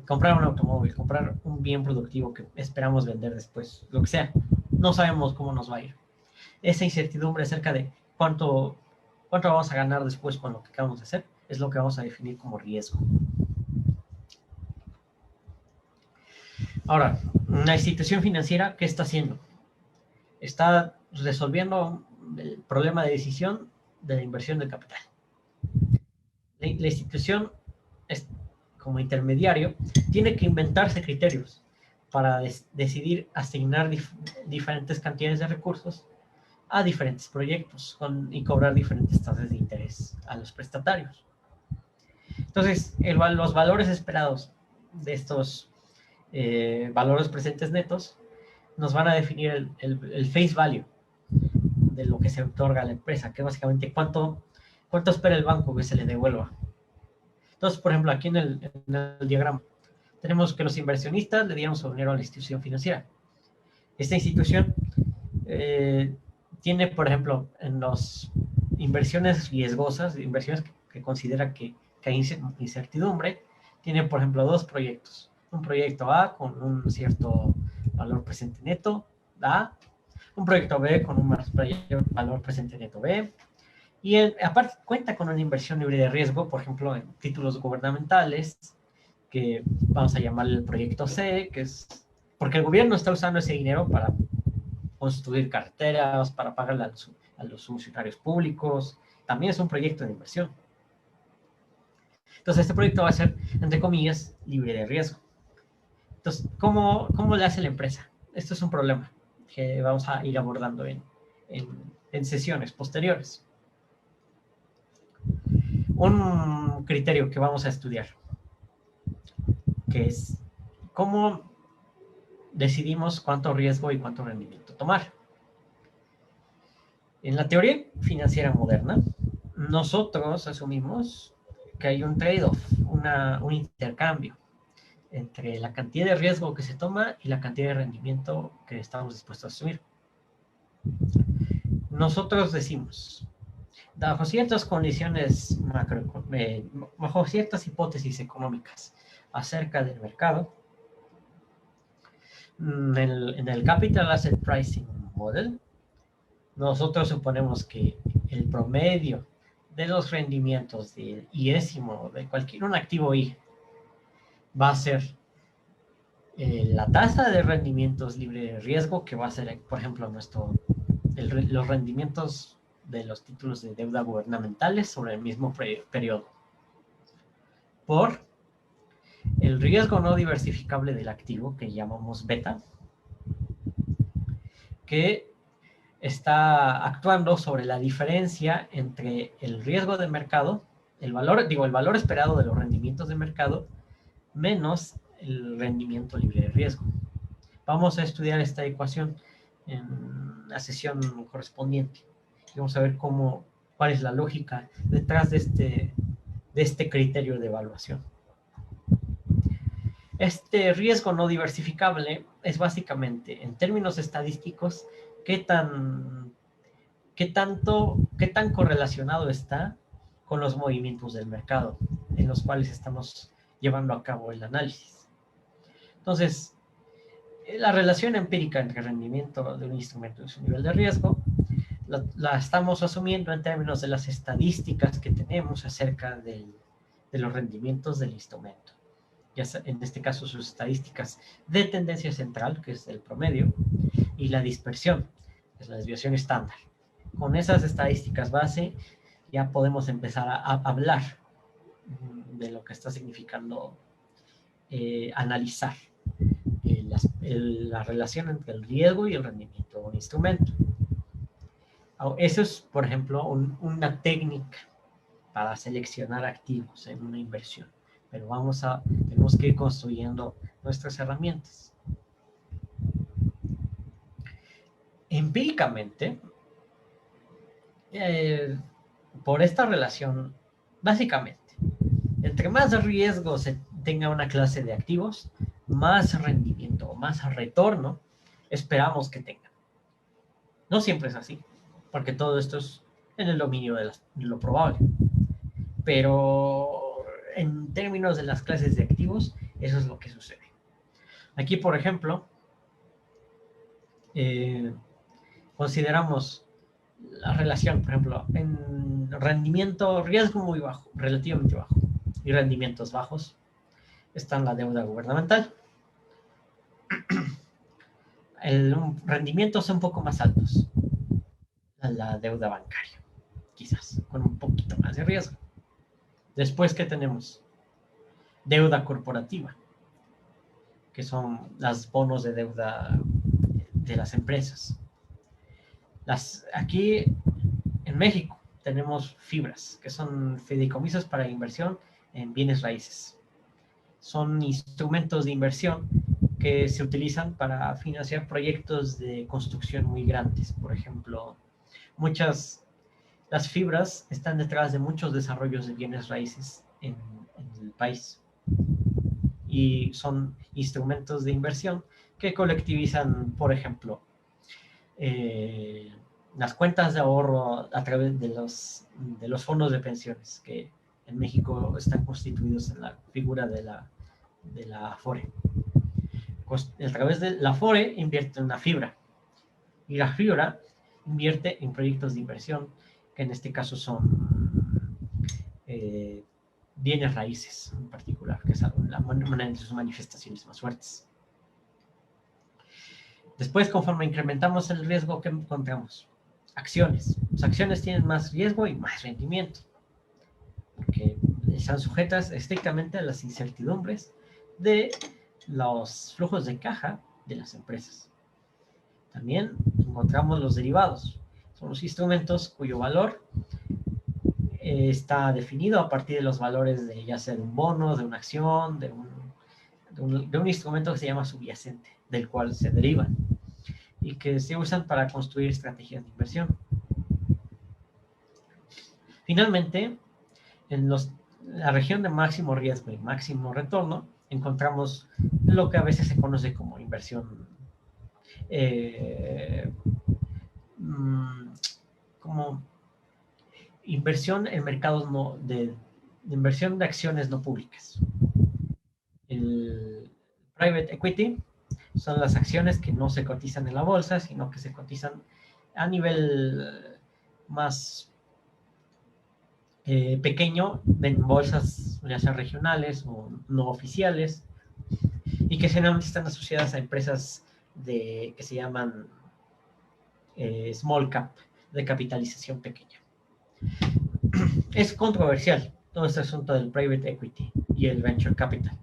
Speaker 1: comprar un automóvil, comprar un bien productivo que esperamos vender después, lo que sea. No sabemos cómo nos va a ir. Esa incertidumbre acerca de cuánto vamos a ganar después con lo que acabamos de hacer es lo que vamos a definir como riesgo. Ahora, una institución financiera, ¿qué está haciendo? Está resolviendo el problema de decisión de la inversión del capital. La institución, como intermediario, tiene que inventarse criterios para decidir asignar diferentes cantidades de recursos a diferentes proyectos y cobrar diferentes tasas de interés a los prestatarios. Entonces, los valores esperados de estos valores presentes netos nos van a definir el face value de lo que se otorga a la empresa, que es básicamente cuánto espera el banco que se le devuelva. Entonces, por ejemplo, aquí en el diagrama tenemos que los inversionistas le dieron su dinero a la institución financiera. Esta institución tiene, por ejemplo, en las inversiones riesgosas, inversiones que considera que hay incertidumbre, tiene, por ejemplo, dos proyectos. Un proyecto A con un cierto valor presente neto, A, un proyecto B con un valor presente neto B, y aparte cuenta con una inversión libre de riesgo, por ejemplo, en títulos gubernamentales, que vamos a llamarle el proyecto C, que es porque el gobierno está usando ese dinero para construir carreteras, para pagarle a los funcionarios públicos. También es un proyecto de inversión. Entonces, este proyecto va a ser, entre comillas, libre de riesgo. Entonces, ¿cómo le hace la empresa? Esto es un problema que vamos a ir abordando en sesiones posteriores. Un criterio que vamos a estudiar, que es cómo decidimos cuánto riesgo y cuánto rendimiento tomar. En la teoría financiera moderna, nosotros asumimos que hay un trade-off, un intercambio entre la cantidad de riesgo que se toma y la cantidad de rendimiento que estamos dispuestos a asumir. Nosotros decimos, bajo ciertas condiciones bajo ciertas hipótesis económicas acerca del mercado, en el Capital Asset Pricing Model, nosotros suponemos que el promedio de los rendimientos del iésimo de cualquier un activo I va a ser la tasa de rendimientos libre de riesgo, que va a ser, por ejemplo, los rendimientos de los títulos de deuda gubernamentales sobre el mismo periodo, por el riesgo no diversificable del activo, que llamamos beta, que está actuando sobre la diferencia entre el riesgo de mercado, el valor esperado de los rendimientos de mercado, menos el rendimiento libre de riesgo. Vamos a estudiar esta ecuación en la sesión correspondiente. Vamos a ver cuál es la lógica detrás de este criterio de evaluación. Este riesgo no diversificable es básicamente, en términos estadísticos, qué tan correlacionado está con los movimientos del mercado en los cuales estamos llevando a cabo el análisis. Entonces, La relación empírica entre el rendimiento de un instrumento y su nivel de riesgo la estamos asumiendo en términos de las estadísticas que tenemos acerca de los rendimientos del instrumento. Ya sea, en este caso, sus estadísticas de tendencia central, que es el promedio, y la dispersión, que es la desviación estándar. Con esas estadísticas base ya podemos empezar a hablar de lo que está significando analizar la relación entre el riesgo y el rendimiento de un instrumento. Eso es, por ejemplo, una técnica para seleccionar activos en una inversión. Pero tenemos que ir construyendo nuestras herramientas. Empíricamente, por esta relación, básicamente, entre más riesgo se tenga una clase de activos, más rendimiento, más retorno esperamos que tenga. No siempre es así, porque todo esto es en el dominio de lo probable. Pero en términos de las clases de activos, eso es lo que sucede. Aquí, por ejemplo, consideramos la relación, por ejemplo, en rendimiento, riesgo muy bajo, relativamente bajo, y rendimientos bajos, está la deuda gubernamental. Rendimientos un poco más altos, la deuda bancaria, quizás, con un poquito más de riesgo. Después, ¿qué tenemos? Deuda corporativa, que son los bonos de deuda de las empresas. Aquí en México tenemos FIBRAs, que son fideicomisos para inversión en bienes raíces. Son instrumentos de inversión que se utilizan para financiar proyectos de construcción muy grandes. Por ejemplo, las FIBRAs están detrás de muchos desarrollos de bienes raíces en el país. Y son instrumentos de inversión que colectivizan, por ejemplo, las cuentas de ahorro a través de los fondos de pensiones, que en México están constituidos en la figura de la Afore. A través de la Afore invierte en una fibra, y la fibra invierte en proyectos de inversión, que en este caso son bienes raíces en particular, que es una de sus manifestaciones más fuertes. Después, conforme incrementamos el riesgo, ¿qué encontramos? Acciones. Las acciones tienen más riesgo y más rendimiento, porque están sujetas estrictamente a las incertidumbres de los flujos de caja de las empresas. También encontramos los derivados. Son los instrumentos cuyo valor está definido a partir de los valores de ya sea de un bono, de una acción, de un instrumento que se llama subyacente, del cual se derivan y que se usan para construir estrategias de inversión. Finalmente, en la región de máximo riesgo y máximo retorno, encontramos lo que a veces se conoce como inversión, como inversión en mercados de inversión de acciones no públicas. El private equity son las acciones que no se cotizan en la bolsa, sino que se cotizan a nivel más pequeño, en bolsas ya sea regionales o no oficiales, y que generalmente están asociadas a empresas que se llaman small cap, de capitalización pequeña. Es controversial todo este asunto del private equity y el venture capital,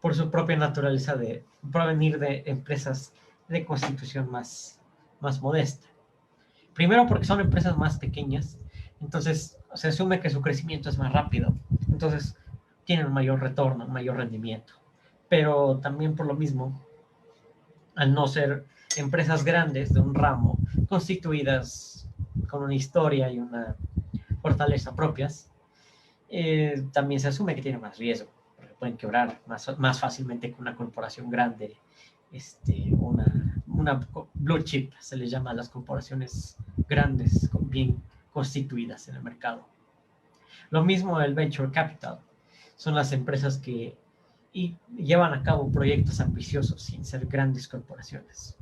Speaker 1: por su propia naturaleza de provenir de empresas de constitución más modesta. Primero porque son empresas más pequeñas, entonces se asume que su crecimiento es más rápido, entonces tienen un mayor retorno, un mayor rendimiento. Pero también por lo mismo, al no ser empresas grandes de un ramo, constituidas con una historia y una fortaleza propias, también se asume que tienen más riesgo, porque pueden quebrar más fácilmente que una corporación grande, una blue chip, se les llama a las corporaciones grandes, bien constituidas en el mercado. Lo mismo el venture capital, son las empresas que y llevan a cabo proyectos ambiciosos sin ser grandes corporaciones.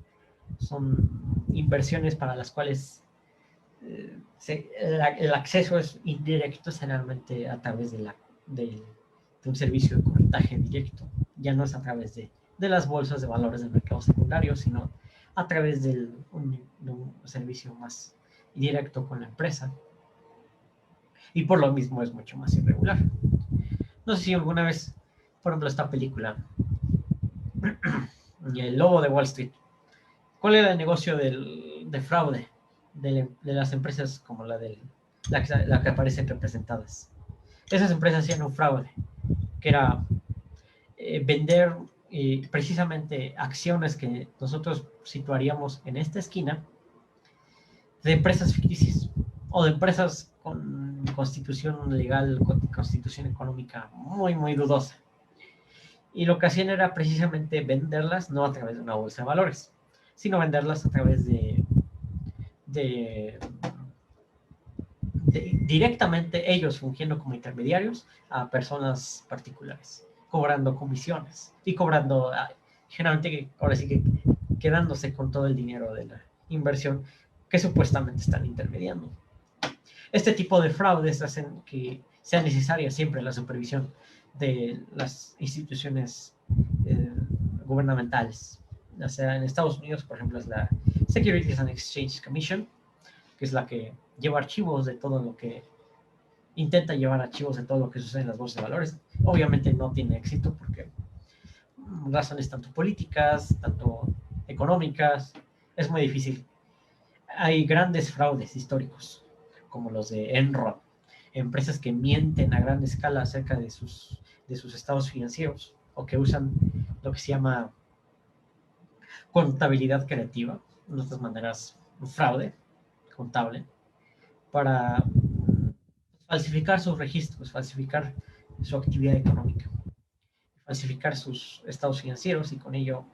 Speaker 1: Son inversiones para las cuales el acceso es indirecto generalmente a través de un servicio de corretaje directo. Ya no es a través de las bolsas de valores del mercado secundario, sino a través de un servicio más directo con la empresa. Y por lo mismo es mucho más irregular. No sé si alguna vez, por ejemplo, esta película, El Lobo de Wall Street, ¿cuál era el negocio de fraude de las empresas como la que aparecen representadas? Esas empresas hacían un fraude, que era vender precisamente acciones que nosotros situaríamos en esta esquina de empresas ficticias o de empresas con constitución legal, con constitución económica muy, muy dudosa. Y lo que hacían era precisamente venderlas no a través de una bolsa de valores, sino venderlas a través de directamente ellos fungiendo como intermediarios a personas particulares, cobrando comisiones y cobrando, generalmente, ahora sí que quedándose con todo el dinero de la inversión que supuestamente están intermediando. Este tipo de fraudes hacen que sea necesaria siempre la supervisión de las instituciones gubernamentales. O sea, en Estados Unidos, por ejemplo, es la Securities and Exchange Commission, que es la que lleva archivos de todo lo que intenta llevar archivos de todo lo que sucede en las bolsas de valores. Obviamente no tiene éxito porque razones tanto políticas, tanto económicas, es muy difícil. Hay grandes fraudes históricos, como los de Enron, empresas que mienten a gran escala acerca de sus estados financieros o que usan lo que se llama contabilidad creativa, de otras maneras, un fraude contable, para falsificar sus registros, falsificar su actividad económica, falsificar sus estados financieros y con ello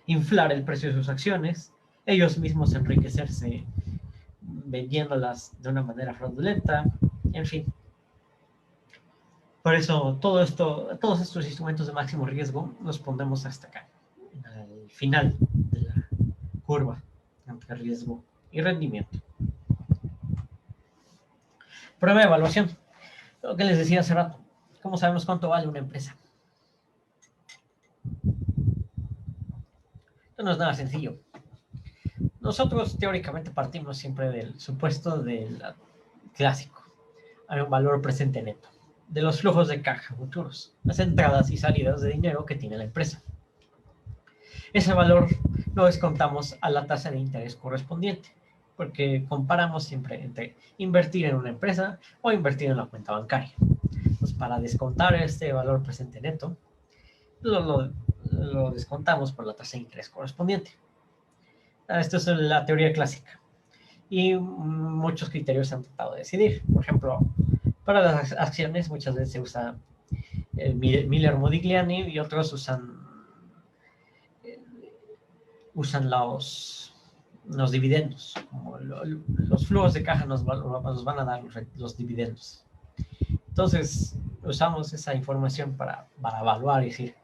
Speaker 1: inflar el precio de sus acciones, ellos mismos enriquecerse vendiéndolas de una manera fraudulenta, en fin. Por eso todos estos instrumentos de máximo riesgo los pondremos hasta acá, al final de la curva entre riesgo y rendimiento. Prueba de evaluación. Lo que les decía hace rato. ¿Cómo sabemos cuánto vale una empresa? Esto no es nada sencillo. Nosotros teóricamente partimos siempre del supuesto del clásico. Hay un valor presente neto, de los flujos de caja futuros, las entradas y salidas de dinero que tiene la empresa. Ese valor lo descontamos a la tasa de interés correspondiente, porque comparamos siempre entre invertir en una empresa o invertir en la cuenta bancaria. Entonces, para descontar este valor presente neto, lo descontamos por la tasa de interés correspondiente. Esto es la teoría clásica. Y muchos criterios se han tratado de decidir. Por ejemplo, para las acciones muchas veces se usa Miller Modigliani y otros usan los dividendos. Como los flujos de caja nos van a dar los dividendos. Entonces, usamos esa información para evaluar y decir,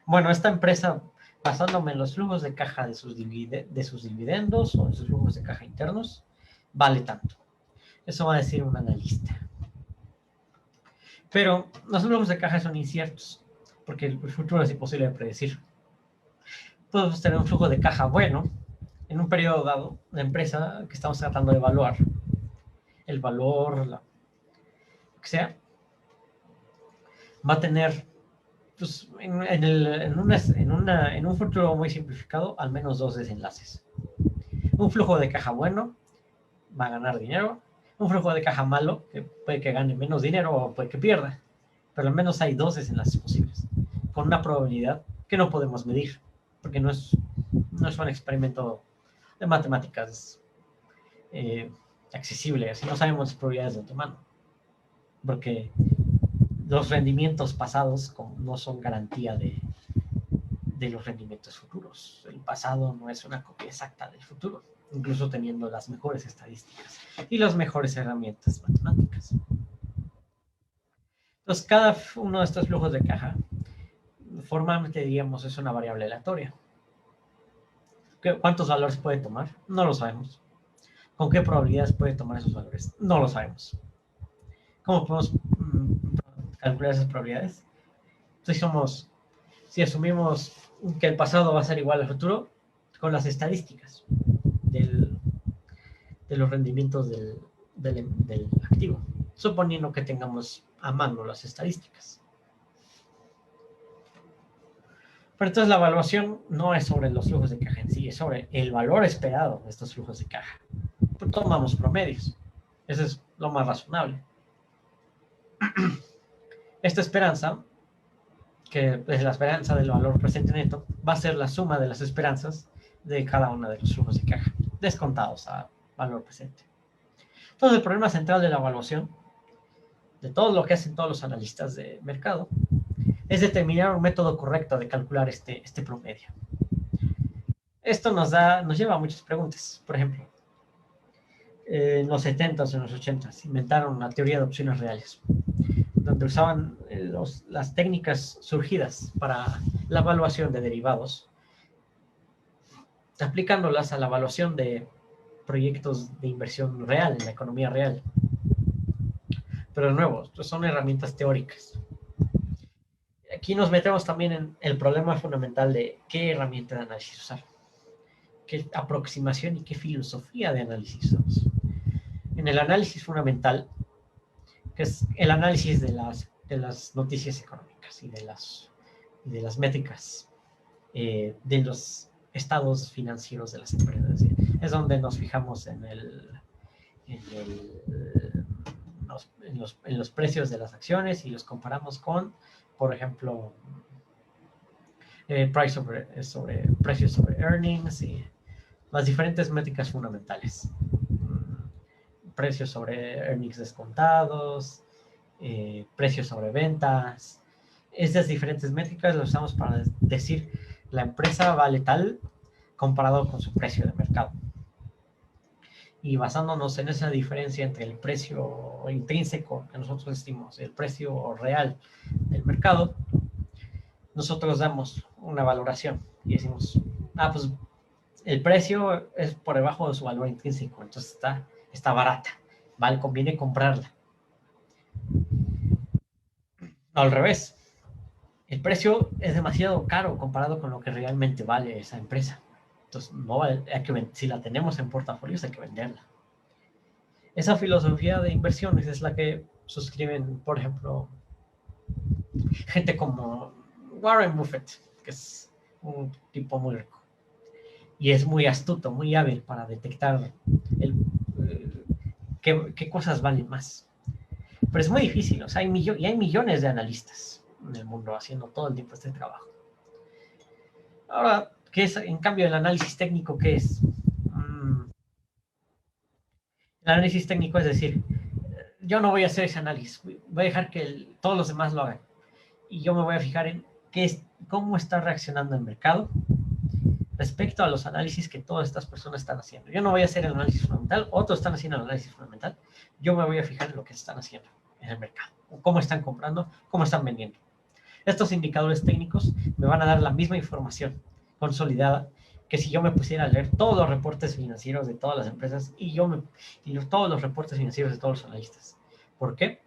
Speaker 1: bueno, esta empresa, basándome en los flujos de caja de sus dividendos o de sus flujos de caja internos, vale tanto. Eso va a decir un analista. Pero los flujos de caja son inciertos, porque el futuro es imposible de predecir. Podemos tener un flujo de caja bueno en un periodo dado, la empresa que estamos tratando de evaluar, el valor, lo que sea, va a tener, pues, en un futuro muy simplificado, al menos dos desenlaces. Un flujo de caja bueno va a ganar dinero, un flujo de caja malo, que puede que gane menos dinero o puede que pierda, pero al menos hay dos desenlaces posibles, con una probabilidad que no podemos medir, porque no es un experimento de matemáticas accesible, así no sabemos las probabilidades de antemano, porque los rendimientos pasados no son garantía de los rendimientos futuros. El pasado no es una copia exacta del futuro, incluso teniendo las mejores estadísticas y las mejores herramientas matemáticas. Entonces, cada uno de estos flujos de caja, formalmente diríamos, es una variable aleatoria. ¿Cuántos valores puede tomar? No lo sabemos. ¿Con qué probabilidades puede tomar esos valores? No lo sabemos. ¿Cómo podemos calcular esas probabilidades? Si asumimos que el pasado va a ser igual al futuro, con las estadísticas de los rendimientos del activo, suponiendo que tengamos a mano las estadísticas. Pero entonces la evaluación no es sobre los flujos de caja en sí, es sobre el valor esperado de estos flujos de caja. Tomamos promedios. Eso es lo más razonable. Esta esperanza, que es la esperanza del valor presente neto, va a ser la suma de las esperanzas de cada uno de los flujos de caja, descontados a valor presente. Entonces, el problema central de la evaluación, de todo lo que hacen todos los analistas de mercado, es determinar un método correcto de calcular este promedio. Esto nos lleva a muchas preguntas. Por ejemplo, en los 70s, en los 80s, inventaron la teoría de opciones reales, donde usaban las técnicas surgidas para la evaluación de derivados, aplicándolas a la evaluación de proyectos de inversión real, en la economía real. Pero de nuevo, son herramientas teóricas. Aquí nos metemos también en el problema fundamental de qué herramienta de análisis usar, qué aproximación y qué filosofía de análisis usamos. En el análisis fundamental, que es el análisis de las noticias económicas y de las métricas de los estados financieros de las empresas. Es donde nos fijamos en los precios de las acciones y los comparamos con, por ejemplo, precios sobre earnings y las diferentes métricas fundamentales. Precios sobre earnings descontados, precios sobre ventas. Estas diferentes métricas las usamos para decir la empresa vale tal comparado con su precio de mercado. Y basándonos en esa diferencia entre el precio intrínseco que nosotros estimamos y el precio real del mercado, nosotros damos una valoración y decimos, pues el precio es por debajo de su valor intrínseco, entonces está barata, ¿vale? Conviene comprarla. No, al revés, el precio es demasiado caro comparado con lo que realmente vale esa empresa. Entonces, no vale, si la tenemos en portafolios, hay que venderla. Esa filosofía de inversiones es la que suscriben, por ejemplo, gente como Warren Buffett, que es un tipo muy rico. Y es muy astuto, muy hábil para detectar qué cosas valen más. Pero es muy difícil, o sea, hay millones de analistas en el mundo haciendo todo el tiempo este trabajo. Ahora, ¿qué es, en cambio, el análisis técnico? ¿Qué es? El análisis técnico es decir, yo no voy a hacer ese análisis, voy a dejar que todos los demás lo hagan. Y yo me voy a fijar en cómo está reaccionando el mercado respecto a los análisis que todas estas personas están haciendo. Yo no voy a hacer el análisis fundamental, otros están haciendo el análisis fundamental. Yo me voy a fijar en lo que están haciendo en el mercado, cómo están comprando, cómo están vendiendo. Estos indicadores técnicos me van a dar la misma información consolidada que si yo me pusiera a leer todos los reportes financieros de todas las empresas y todos los reportes financieros de todos los analistas. ¿Por qué?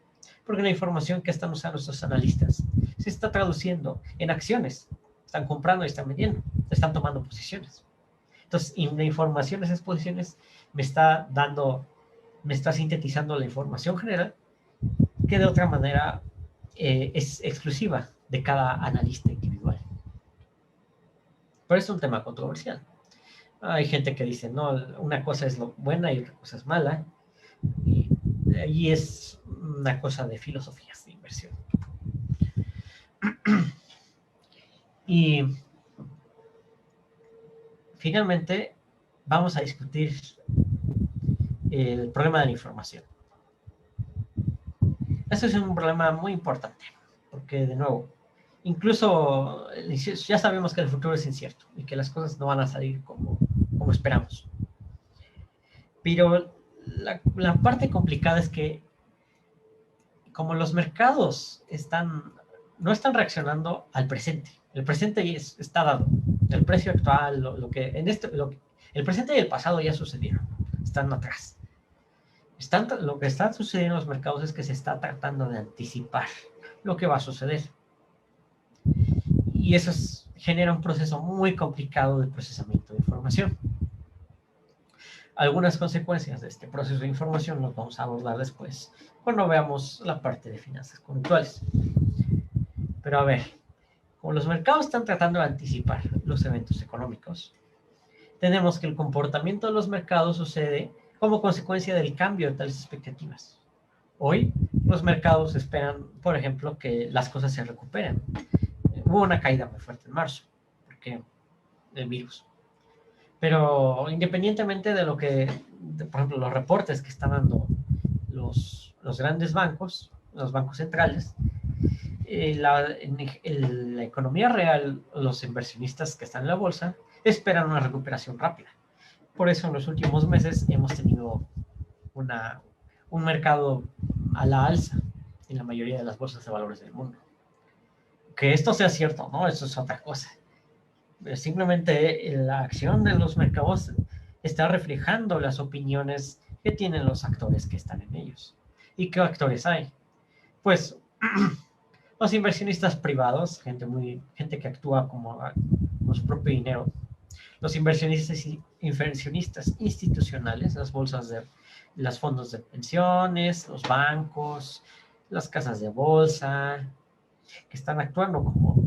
Speaker 1: Porque la información que están usando estos analistas se está traduciendo en acciones. Están comprando y están vendiendo, están tomando posiciones. Entonces, la información de esas posiciones me está sintetizando la información general que de otra manera es exclusiva de cada analista individual. Pero es un tema controversial. Hay gente que dice, no, una cosa es lo buena y otra cosa es mala. Y es una cosa de filosofías de inversión. Y finalmente vamos a discutir el problema de la información. Este es un problema muy importante, porque de nuevo, incluso ya sabemos que el futuro es incierto y que las cosas no van a salir como esperamos. Pero la parte complicada es que como los mercados no están reaccionando al presente. El presente está dado. El precio actual, el presente y el pasado ya sucedieron. Están atrás. Lo que está sucediendo en los mercados es que se está tratando de anticipar lo que va a suceder. Y eso genera un proceso muy complicado de procesamiento de información. Algunas consecuencias de este proceso de información los vamos a abordar después, cuando veamos la parte de finanzas conductuales. Pero a ver, como los mercados están tratando de anticipar los eventos económicos, tenemos que el comportamiento de los mercados sucede como consecuencia del cambio de tales expectativas. Hoy, los mercados esperan, por ejemplo, que las cosas se recuperen. Hubo una caída muy fuerte en marzo, porque el virus. Pero independientemente de por ejemplo, los reportes que están dando los grandes bancos, los bancos centrales, la economía real, los inversionistas que están en la bolsa, esperan una recuperación rápida. Por eso en los últimos meses hemos tenido un mercado a la alza en la mayoría de las bolsas de valores del mundo. Que esto sea cierto, ¿no? Eso es otra cosa. Simplemente la acción de los mercados está reflejando las opiniones que tienen los actores que están en ellos. ¿Y qué actores hay? Pues los inversionistas privados, gente que actúa con su propio dinero, los inversionistas institucionales, las bolsas los fondos de pensiones, los bancos, las casas de bolsa, que están actuando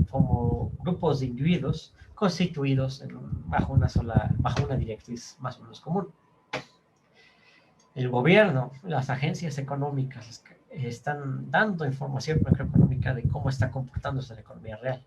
Speaker 1: como grupos de individuos constituidos bajo una directriz más o menos común. El gobierno, las agencias económicas están dando información macroeconómica de cómo está comportándose la economía real.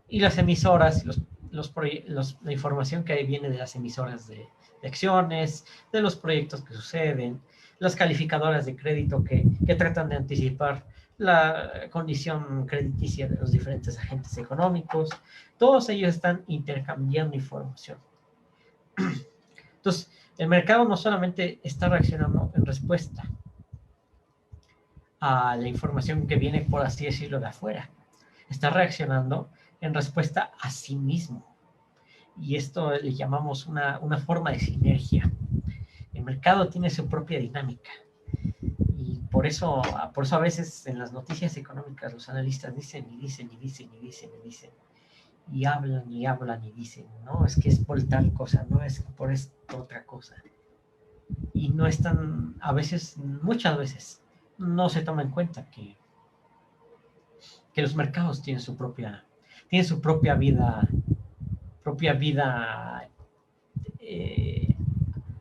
Speaker 1: Y las emisoras, la información que viene de las emisoras de acciones, de los proyectos que suceden, las calificadoras de crédito que tratan de anticipar la condición crediticia de los diferentes agentes económicos, todos ellos están intercambiando información. Entonces, el mercado no solamente está reaccionando en respuesta a la información que viene, por así decirlo, de afuera, está reaccionando en respuesta a sí mismo. Y esto le llamamos una forma de sinergia. El mercado tiene su propia dinámica. Y por eso a veces en las noticias económicas los analistas dicen y dicen y dicen y dicen y dicen. Y hablan y hablan y dicen, no, es que es por tal cosa, no es por esta otra cosa. Y no están, muchas veces, no se toma en cuenta que los mercados tienen su propia vida,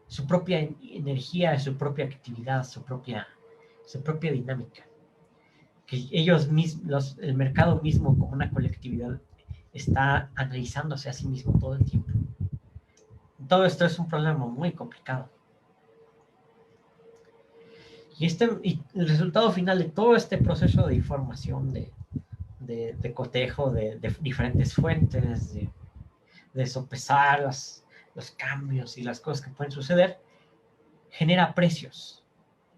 Speaker 1: su propia energía, su propia actividad, su propia dinámica. Que ellos mismos, el mercado mismo como una colectividad, está analizándose a sí mismo todo el tiempo. Todo esto es un problema muy complicado. Y el resultado final de todo este proceso de información, de cotejo de diferentes fuentes, de sopesar los cambios y las cosas que pueden suceder, genera precios.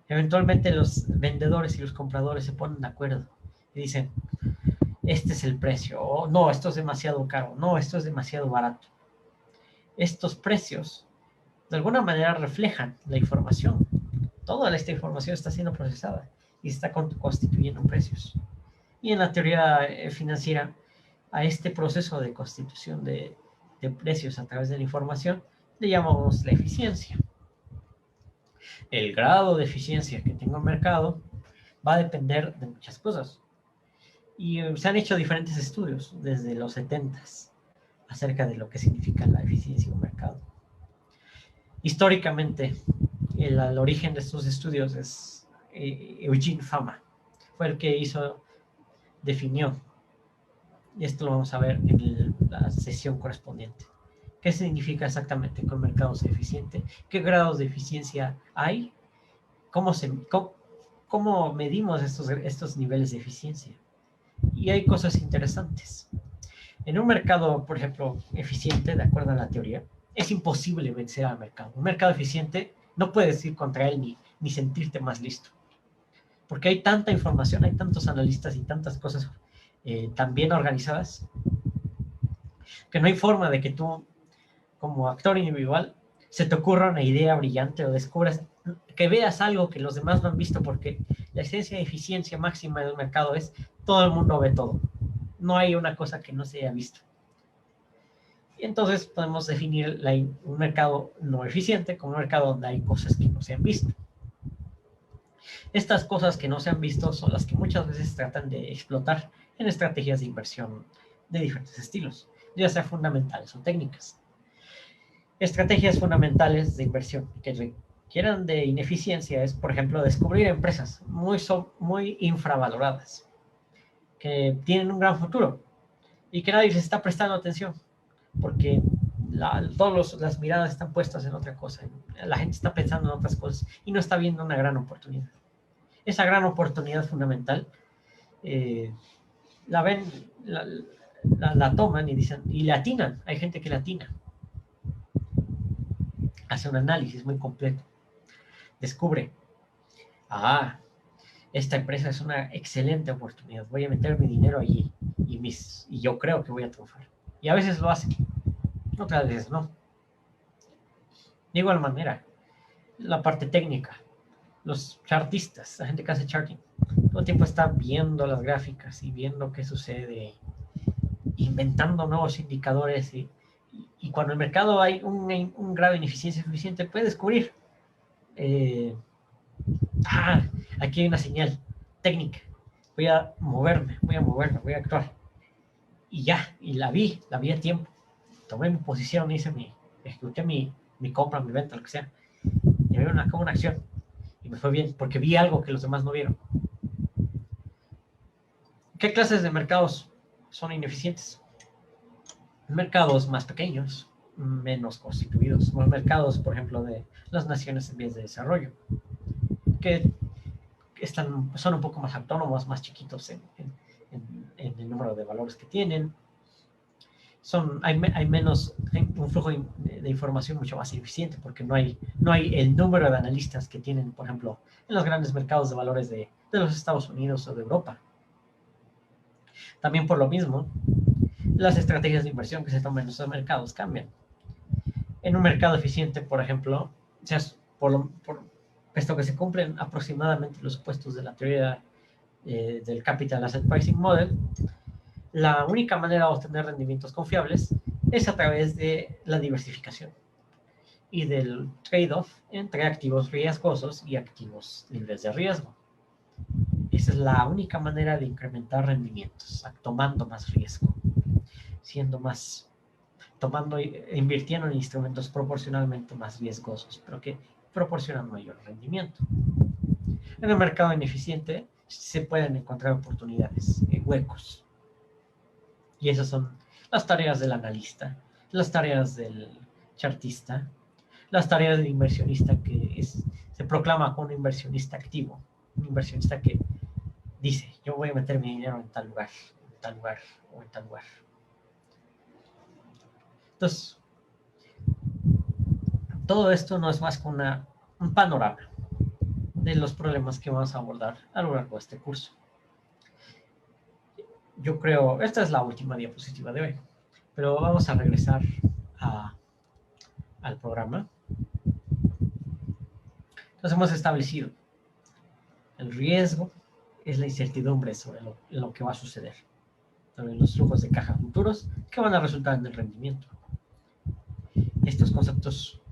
Speaker 1: Eventualmente los vendedores y los compradores se ponen de acuerdo y dicen, este es el precio, o no, esto es demasiado caro, no, esto es demasiado barato. Estos precios de alguna manera reflejan la información. Toda esta información está siendo procesada y está constituyendo precios. Y en la teoría financiera, a este proceso de constitución de precios a través de la información le llamamos la eficiencia. El grado de eficiencia que tenga un mercado va a depender de muchas cosas. Y se han hecho diferentes estudios desde los 70s acerca de lo que significa la eficiencia de un mercado. Históricamente, el origen de estos estudios es Eugene Fama. Fue el que definió, y esto lo vamos a ver en la sesión correspondiente. ¿Qué significa exactamente que un mercado sea eficiente? ¿Qué grados de eficiencia hay? ¿Cómo medimos estos niveles de eficiencia? Y hay cosas interesantes. En un mercado, por ejemplo, eficiente, de acuerdo a la teoría, es imposible vencer al mercado. Un mercado eficiente no puedes ir contra él ni sentirte más listo. porque hay tanta información, hay tantos analistas y tantas cosas tan bien organizadas, que no hay forma de que tú, como actor individual, se te ocurra una idea brillante o descubras, que veas algo que los demás no han visto, porque la esencia de eficiencia máxima del mercado es todo el mundo ve todo. No hay una cosa que no se haya visto. Y entonces podemos definir un mercado no eficiente como un mercado donde hay cosas que no se han visto. Estas cosas que no se han visto son las que muchas veces tratan de explotar en estrategias de inversión de diferentes estilos, ya sea fundamentales o técnicas. Estrategias fundamentales de inversión que requieran de ineficiencia es, por ejemplo, descubrir empresas muy infravaloradas, que tienen un gran futuro y que nadie les está prestando atención, porque todas las miradas están puestas en otra cosa, la gente está pensando en otras cosas y no está viendo una gran oportunidad. Esa gran oportunidad fundamental la ven, la toman y dicen, y la atinan, hay gente que la atina, hace un análisis muy completo, descubre, esta empresa es una excelente oportunidad, voy a meter mi dinero allí y yo creo que voy a triunfar. Y a veces lo hace, otras veces no. De igual manera, la parte técnica, los chartistas, la gente que hace charting, todo el tiempo está viendo las gráficas y viendo qué sucede, inventando nuevos indicadores y cuando el mercado hay un grado de ineficiencia suficiente, puede descubrir, aquí hay una señal técnica, voy a moverme, voy a actuar. Y ya, y la vi a tiempo. Tomé mi posición, ejecuté mi compra, mi venta, lo que sea. Y me como una acción. Y me fue bien, porque vi algo que los demás no vieron. ¿Qué clases de mercados son ineficientes? Mercados más pequeños, menos constituidos. Mercados, por ejemplo, de las naciones en vías de desarrollo, que son un poco más autónomos, más chiquitos en el número de valores que tienen. Hay menos, un flujo de información mucho más eficiente, porque no hay el número de analistas que tienen, por ejemplo, en los grandes mercados de valores de los Estados Unidos o de Europa. También por lo mismo, las estrategias de inversión que se toman en esos mercados cambian. En un mercado eficiente, por ejemplo, puesto que se cumplen aproximadamente los supuestos de la teoría del Capital Asset Pricing Model, la única manera de obtener rendimientos confiables es a través de la diversificación y del trade-off entre activos riesgosos y activos libres de riesgo. Esa es la única manera de incrementar rendimientos, tomando más riesgo, invirtiendo en instrumentos proporcionalmente más riesgosos, pero que proporcionan mayor rendimiento. En el mercado ineficiente se pueden encontrar oportunidades, huecos. Y esas son las tareas del analista, las tareas del chartista, las tareas del inversionista que se proclama como un inversionista activo, un inversionista que dice, yo voy a meter mi dinero en tal lugar o en tal lugar. Entonces, todo esto no es más que un panorama de los problemas que vamos a abordar a lo largo de este curso. Yo creo, esta es la última diapositiva de hoy, pero vamos a regresar al programa. Entonces hemos establecido el riesgo es la incertidumbre sobre lo que va a suceder, sobre los flujos de caja futuros que van a resultar en el rendimiento. Estos conceptos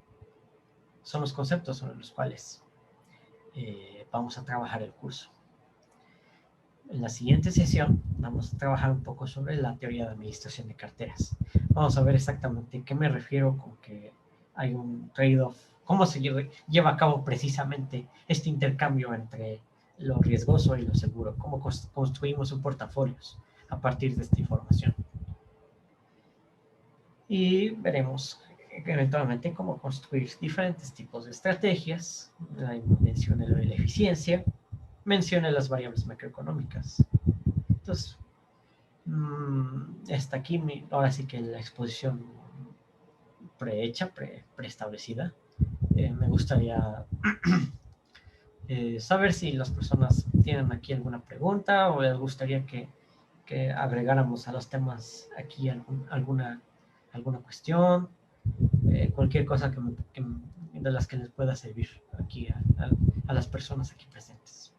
Speaker 1: son los conceptos sobre los cuales vamos a trabajar el curso. En la siguiente sesión vamos a trabajar un poco sobre la teoría de administración de carteras. Vamos a ver exactamente qué me refiero con que hay un trade-off, cómo se lleva a cabo precisamente este intercambio entre lo riesgoso y lo seguro, cómo construimos un portafolio a partir de esta información. Y veremos eventualmente cómo construir diferentes tipos de estrategias. Mencioné la eficiencia, mencioné las variables macroeconómicas. Entonces, hasta aquí, ahora sí que la exposición prehecha, preestablecida. Me gustaría saber si las personas tienen aquí alguna pregunta o les gustaría que agregáramos a los temas aquí alguna cuestión, cualquier cosa de las que les pueda servir aquí a las personas aquí presentes.